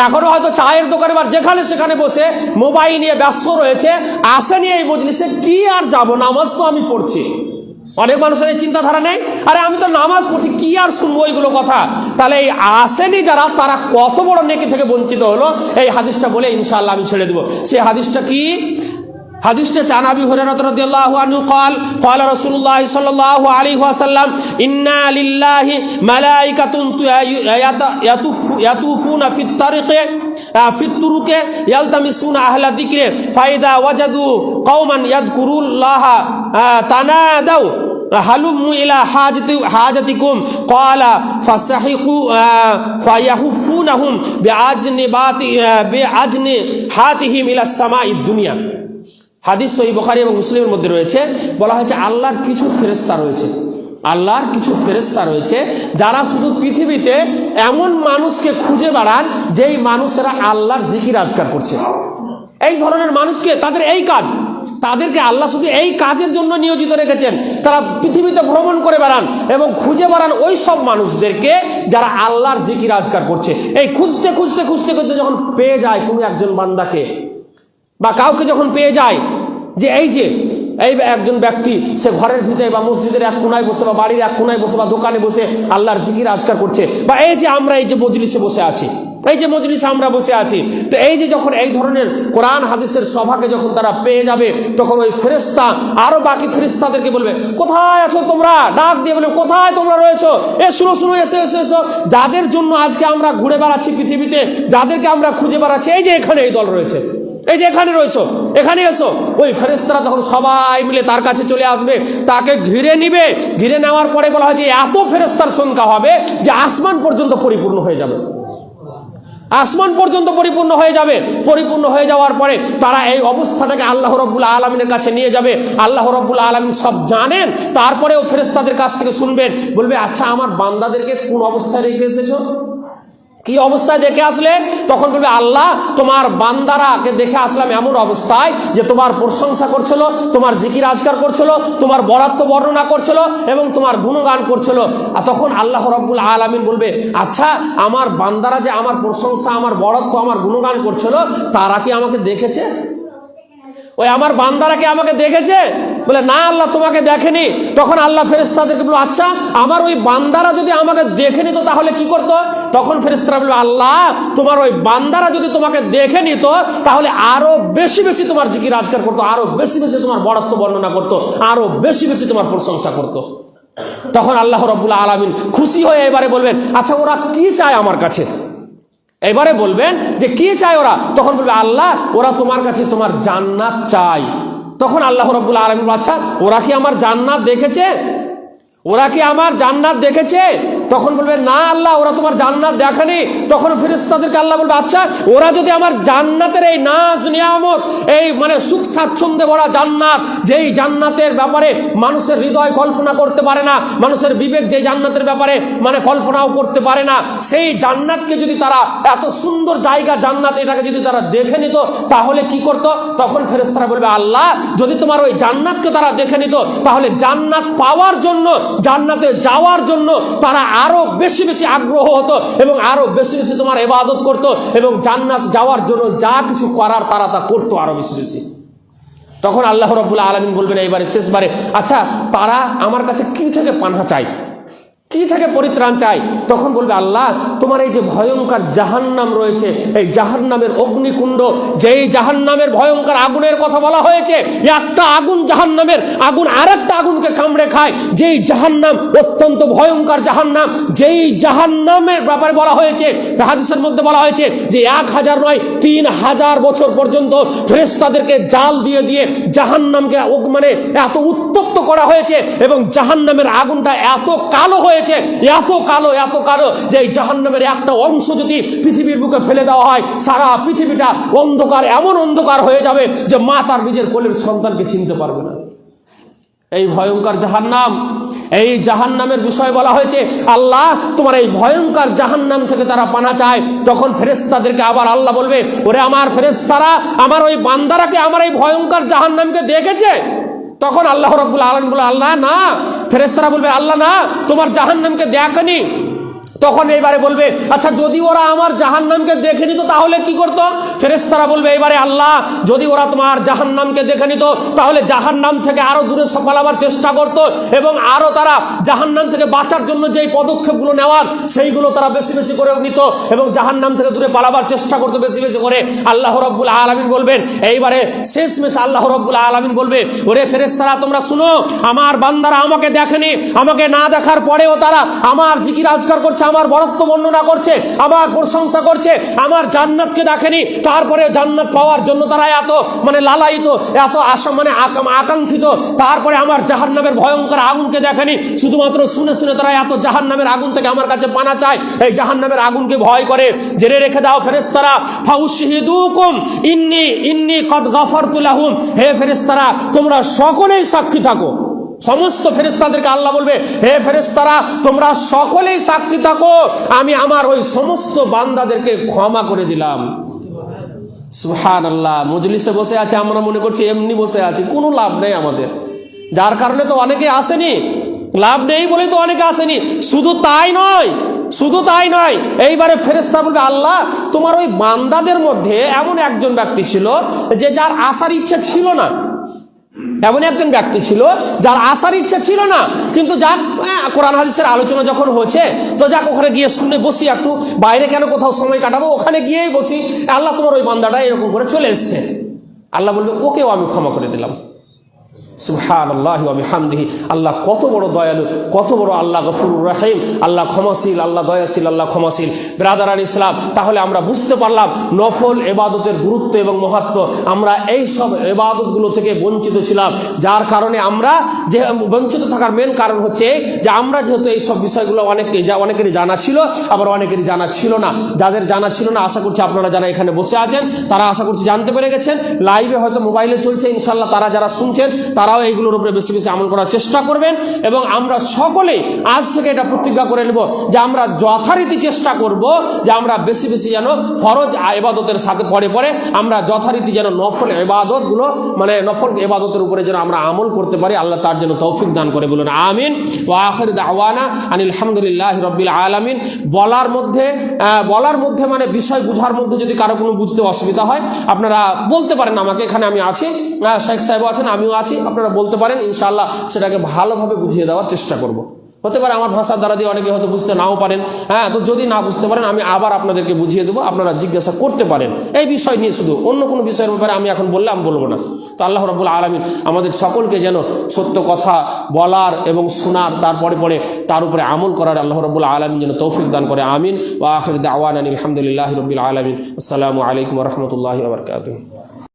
এখনো হয়তো চায়ের দোকানে বা যেখানে সেখানে বসে মোবাইল নিয়ে ব্যস্ত রয়েছে, আসেনি এই মজলিসে, কি আর যাব, নামাজ তো আমি পড়ছি। অনেক মানুষের এই চিন্তাধারা নেই, আরে আমি তো নামাজ পড়ছি, কি আর শুনবো এইগুলো কথা। তাহলে এই আসেনি যারা, তারা কত বড় নেকি থেকে বঞ্চিত হলো, এই হাদিসটা বলে ইনশাআল্লাহ আমি ছেড়ে দেবো। সেই হাদিসটা কি? হাদিসটা আন আবি হুরায়রা রাদিয়াল্লাহু আনহু قال قال رسول الله صلى الله عليه وسلم إن لله ملائكة يطوفون في الطريق يلتمسون أهل الذكر فإذا وجدوا قوما يذكرون الله تنادوا হালুমু ইলা হাজাতিকুম ক্বালা ফায়াহুফুনাহুম বিআজনিহাতিহিম ইলা সামাঈদ দুনিয়া। হাদিস সহিহ বুখারী এবং মুসলিমের মধ্যে রয়েছে। বলা হয়েছে আল্লাহর কিছু ফেরেশতা রয়েছে যারা শুধু পৃথিবীতে এমন মানুষকে খুঁজে বেড়ান যেই মানুষেরা আল্লাহর জিকির আজকার করছে। এই ধরনের মানুষকে, তাদের এই কাজ, তাদেরকে আল্লাহ শুধু এই কাজের জন্য নিয়োজিত রেখেছেন। তারা পৃথিবীতে ভ্রমণ করে বেড়ান এবং খুঁজে বেড়ান ওই সব মানুষদেরকে যারা আল্লাহর জিকির আজকার করছে। এই খুঁজতে যখন পেয়ে যায় কোনো একজন বান্দাকে বা কাউকে, যখন পেয়ে যায় যে এই যে এই একজন ব্যক্তি সে ঘরের ভিতরে বা মসজিদের এক কোনায় বসে বা বাড়ির এক কোনায় বসে বা দোকানে বসে আল্লাহর জিকির আজকার করছে, বা এই যে আমরা এই যে মজলিসে বসে আছি, এই যে মজলিসে আমরা বসে আছি, তো এই যে যখন এই ধরনের কোরআন হাদিসের সভাকে যখন তারা পেয়ে যাবে, তখন ওই ফেরেশতা আরো বাকি ফেরেশতাদেরকে বলবে, কোথায় আছো তোমরা? ডাক দিয়ে বলবে, কোথায় তোমরা রয়েছো? শুনো শুনো, এসো এসো এসো, যাদের জন্য আজকে আমরা ঘুরে বেড়াচ্ছি পৃথিবীতে, যাদেরকে আমরা খুঁজে বেড়াচ্ছি, এই যে এখানে এই দল রয়েছে, এই যে এখানে রয়েছো, এখানে এসো। ওই ফেরেশতারা তখন সবাই মিলে তার কাছে চলে আসবে, তাকে ঘিরে নিবে। ঘিরে নেওয়ার পরে বলা হয় যে এত ফেরেশতার সংখ্যা হবে যে আসমান পর্যন্ত পরিপূর্ণ হয়ে যাবে, আসমান পর্যন্ত পরিপূর্ণ হয়ে যাবে। পরিপূর্ণ হয়ে যাওয়ার পরে তারা এই অবস্থাটাকে আল্লাহ রাব্বুল আলামিনের কাছে নিয়ে যাবে। আল্লাহ রাব্বুল আলামিন সব জানেন, তারপরেও ফেরেশতাদের কাছ থেকে শুনবেন, বলবে, আচ্ছা আমার বান্দাদেরকে কোন অবস্থায় রেখে এসেছো, কি অবস্থায় দেখে আসলে? তখন বলবে, আল্লাহ তোমার বান্দারাকে দেখে আসলাম এমন অবস্থায় যে তোমার প্রশংসা করছিল, তোমার জিকির আজকার করছিল, তোমার বরাত্ম বর্ণনা করছিল এবং তোমার গুণগান করছিল। আর তখন আল্লাহ রাব্বুল আলামিন বলবে, আচ্ছা আমার বান্দারা যে আমার প্রশংসা, আমার বরাত্ম, আমার গুণগান করছিল, তারা কি আমাকে দেখেছে? ওই আমার বান্দারা কি আমাকে দেখেছে? বলে, না আল্লাহ তোমাকে দেখেনি। তখন আল্লাহ ফেরেশতাদেরকে বলল, আচ্ছা আমার ওই বান্দারা যদি আমাকে দেখে নিত তাহলে কি করতো? তখন ফেরেশতারা বলল, আল্লাহ তোমার ওই বান্দারা যদি তোমাকে দেখে নিত তাহলে আরো বেশি বেশি তোমার জিকির আজকার করতো, আরো বেশি বেশি তোমার বরাত্ম বর্ণনা করতো, আরো বেশি বেশি তোমার প্রশংসা করতো। তখন আল্লাহ রাব্বুল আলামিন খুশি হয়ে এবারে বলবেন, আচ্ছা ওরা কি চায় আমার কাছে? এবারে বলবেন যে কি চায় ওরা? তখন বলবে, আল্লাহ ওরা তোমার কাছে তোমার জান্নাত চায়। তখন আল্লাহ রাব্বুল আলামিন, আচ্ছা ওরা কি আমার জান্নাত দেখেছে? ওরা কি আমার জান্নাত দেখেছে? তখন বলবে, না আল্লাহ ওরা তোমার জান্নাত দেখেনি। তখন ফেরেশতাদেরকে আল্লাহ বলবে, আচ্ছা ওরা যদি আমার জান্নাতের এই নাজ নিয়ামত, এই মানে সুখ স্বাচ্ছন্দ্যে ভরা জান্নাত, যেই জান্নাতের ব্যাপারে মানুষের হৃদয় কল্পনা করতে পারে না, মানুষের বিবেক যে জান্নাতের ব্যাপারে মানে কল্পনাও করতে পারে না, সেই জান্নাতকে যদি তারা, এত সুন্দর জায়গা জান্নাত, এটাকে যদি তারা দেখে নিত তাহলে কি করত? তখন ফেরেশতারা বলবে, আল্লাহ যদি তোমার ওই জান্নাতকে তারা দেখে নিত তাহলে জান্নাত পাওয়ার জন্য, জান্নাতে যাওয়ার জন্য তারা আরো বেশি বেশি আগ্রহ হতো এবং আরো বেশি বেশি তোমার ইবাদত করত এবং জান্নাত যাওয়ার জন্য যা কিছু করার তারা তা করতো আরো বেশি বেশি। তখন আল্লাহ রাব্বুল আলামিন বলবেন এইবারে শেষবারে, আচ্ছা তারা আমার কাছে কি থেকে পানাহ চায়, কি থেকে পরিত্রাণ চাই? তখন বলবে, আল্লাহ তোমার এই যে ভয়ঙ্কর জাহান্নাম রয়েছে, এই জাহান্নামের অগ্নিকুণ্ড, যেই জাহান্নামের ভয়ঙ্কর আগুনের কথা বলা হয়েছে, একটা আগুন জাহান্নামের আগুন আরেকটা আগুনকে কামড়ে খায়, যেই জাহান্নাম অত্যন্ত ভয়ঙ্কর জাহান্নাম, যেই জাহান্নামের ব্যাপারে বলা হয়েছে, হাদিসের মধ্যে বলা হয়েছে যে 1000 নয় 3000 বছর পর্যন্ত ফেরেশতাদেরকে জাল দিয়ে দিয়ে জাহান্নামকে মানে এত উত্তপ্ত করা হয়েছে এবং জাহান্নামের আগুনটা এত কালো হয়েছে, এত কালো এত কালো যে এই জাহান্নামের একটা অংশ যদি পৃথিবীর বুকে ফেলে দেওয়া হয়, সারা পৃথিবীটা অন্ধকার, এমন অন্ধকার হয়ে যাবে যে মা তার নিজের কোলের সন্তানকে চিনতে পারবে না। এই ভয়ঙ্কর জাহান্নাম, এই জাহান্নামের বিষয় বলা হয়েছে, আল্লাহ তোমার এই ভয়ঙ্কর জাহান্নাম থেকে তারা পানা চায়। তখন ফেরেশতাদেরকে আবার আল্লাহ বলবে, ওরে আমার ফেরেশতারা, আমার ওই বান্দারাকে আমার এই ভয়ঙ্কর জাহান্নামকে দেখেছে? তখন আল্লাহ রাব্বুল আলামিন বলে, আল্লাহ না। ফেরেশতারা বলবে, আল্লাহ না, তোমার জাহান্নামকে দেখেনি। তখন এবারে বলবে, আচ্ছা যদি ওরা আমার জাহান্নামকে দেখে নিত তাহলে কি করতো? ফেরেশতারা বলবে, এবারে আল্লাহ যদি ওরা তোমার জাহান্নামকে দেখে নিত তাহলে জাহান্নাম থেকে আরো দূরে পালাবার চেষ্টা করত এবং আরো তারা জাহান্নাম থেকে বাঁচার জন্য যেই পদক্ষেপগুলো নেওয়ার সেইগুলো তারা বেশি বেশি করে নিত এবং জাহান্নাম থেকে দূরে পালাবার চেষ্টা করতো বেশি বেশি করে। আল্লাহ রাব্বুল আলামিন বলবেন, এইবারে শেষমেশ আল্লাহ রাব্বুল আলামিন বলবে, ওরে ফেরেশতারা তোমরা শুনো, আমার বান্দারা আমাকে দেখেনি, আমাকে না দেখার পরেও তারা আমার জিকির আজকার করছে, আমার বরত্ব বর্ণনা করছে, আমার প্রশংসা করছে, আমার জান্নাতকে দেখেনি, তারপরে জান্নাত পাওয়ার জন্য তারা এত মানে লালায়িত, এত আশা মানে আকাঙ্ক্ষিত, তারপরে আমার জাহান্নামের ভয়ঙ্কর আগুনকে দেখেনি, শুধুমাত্র শুনে শুনে তারা এত জাহান্নামের আগুন থেকে আমার কাছে পানা চায়, এই জাহান্নামের আগুনকে ভয় করে। জেনে রেখে দাও ফেরেশতারা, ফাউশহিদুকুম ইন্নী ইন্নী কদ গাফারতু লাহুম, হে ফেরেশতারা তোমরা সকলেই সাক্ষী থাকো। সমস্ত ফেরেশতাদেরকে আল্লাহ বলবে, হে ফেরেশতারা তোমরা সকলেই সাক্ষী থাকো, আমি আমার ওই সমস্ত বান্দাদেরকে ক্ষমা করে দিলাম। সুবহানাল্লাহ। মজলিসে বসে আছে, আমরা মনে করছি এমনি বসে আছি, কোনো লাভ নেই আমাদের, যার কারণে তো অনেকে আসেনি, লাভ নেই বলে তো অনেকে আসেনি। শুধু তাই নয়, শুধু তাই নয়, এইবারে ফেরেশতা বলবে, আল্লাহ তোমার ওই বান্দাদের মধ্যে এমন একজন ব্যক্তি ছিল যে যার আসার ইচ্ছা ছিল না, এমন একজন ব্যক্তি ছিল যার আসার ইচ্ছা ছিল না, কিন্তু যাক কোরআন হাদিসের আলোচনা যখন হচ্ছে তো যাক ওখানে গিয়ে শুনে বসি, একটু বাইরে কেন কোথাও সময় কাটাবো, ওখানে গিয়েই বসি। আল্লাহ তোমার ওই বান্দাটা এরকম করে চলে এসছে, আল্লাহ বলবে ওকেও আমি ক্ষমা করে দিলাম। সুবহানাল্লাহি ওয়া বিহামদিহি। আল্লাহ কত বড় দয়ালু, কত বড় আল্লাহ গফুরুর রহিম, আল্লাহ ক্ষমাশীল, আল্লাহ দয়াশীল, আল্লাহ ক্ষমাশীল। ব্রাদারান ইসলাম, তাহলে আমরা বুঝতে পারলাম নফল ইবাদতের গুরুত্ব এবং মাহাত্ম্য। আমরা এই সব ইবাদতগুলো থেকে বঞ্চিত ছিলাম, যার কারণে আমরা যে বঞ্চিত থাকার মেন কারণ হচ্ছে যে আমরা যেহেতু এই সব বিষয়গুলো অনেকেরই জানা ছিল, আবার অনেকেরই জানা ছিল না। যাদের জানা ছিল না, আশা করছি আপনারা যারা এখানে বসে আছেন তারা আশা করছি জানতে পেরে গেছেন। লাইভে হয়তো মোবাইলে চলছে, ইনশাল্লাহ তারা যারা শুনছেন তারাও এইগুলোর উপরে বেশি বেশি আমল করার চেষ্টা করবেন। এবং আমরা সকলেই আজ থেকে এটা প্রতিজ্ঞা করে নেব যে আমরা যথারীতি চেষ্টা করব যে আমরা বেশি বেশি যেন ফরজ ইবাদতের সাথে পরে পরে আমরা যথারীতি যেন নফল ইবাদতগুলো, মানে নফল ইবাদতের উপরে যেন আমরা আমল করতে পারি। আল্লাহ তার জন্য তৌফিক দান করে, বলুন আমিন। ওয়া আখির দাওয়ানা আনিল হামদুলিল্লাহি রাব্বিল আলামিন। বলার মধ্যে মানে বিষয় বুঝার মধ্যে যদি কারো কোনো বুঝতে অসুবিধা হয় আপনারা বলতে পারেন আমাকে, এখানে আমি আছি, শেখ সাহেব আছেন, আমিও আছি, আপনারা বলতে পারেন, ইনশাআল্লাহ সেটাকে ভালোভাবে বুঝিয়ে দেওয়ার চেষ্টা করব। হতে পারে আমার ভাষার দ্বারা দিয়ে অনেকে হয়তো বুঝতে নাও পারেন, তো যদি না বুঝতে পারেন আমি আবার আপনাদেরকে বুঝিয়ে দেবো, আপনারা জিজ্ঞাসা করতে পারেন এই বিষয় নিয়ে। শুধু অন্য কোনো বিষয়ের ব্যাপারে আমি এখন বললে আমি বলবো না। তো আল্লাহ রাব্বুল আলামিন আমাদের সকলকে যেন সত্য কথা বলার এবং শোনার, তারপরে তার উপরে আমল করার আল্লাহ রাব্বুল আলামিন যেন তৌফিক দান করে, আমিন। ওয়া আখির দাওয়ানা আলহামদুলিল্লাহি রাব্বিল আলামিন। আসসালামু আলাইকুম ওয়া রাহমাতুল্লাহি ওয়া বারাকাতুহু।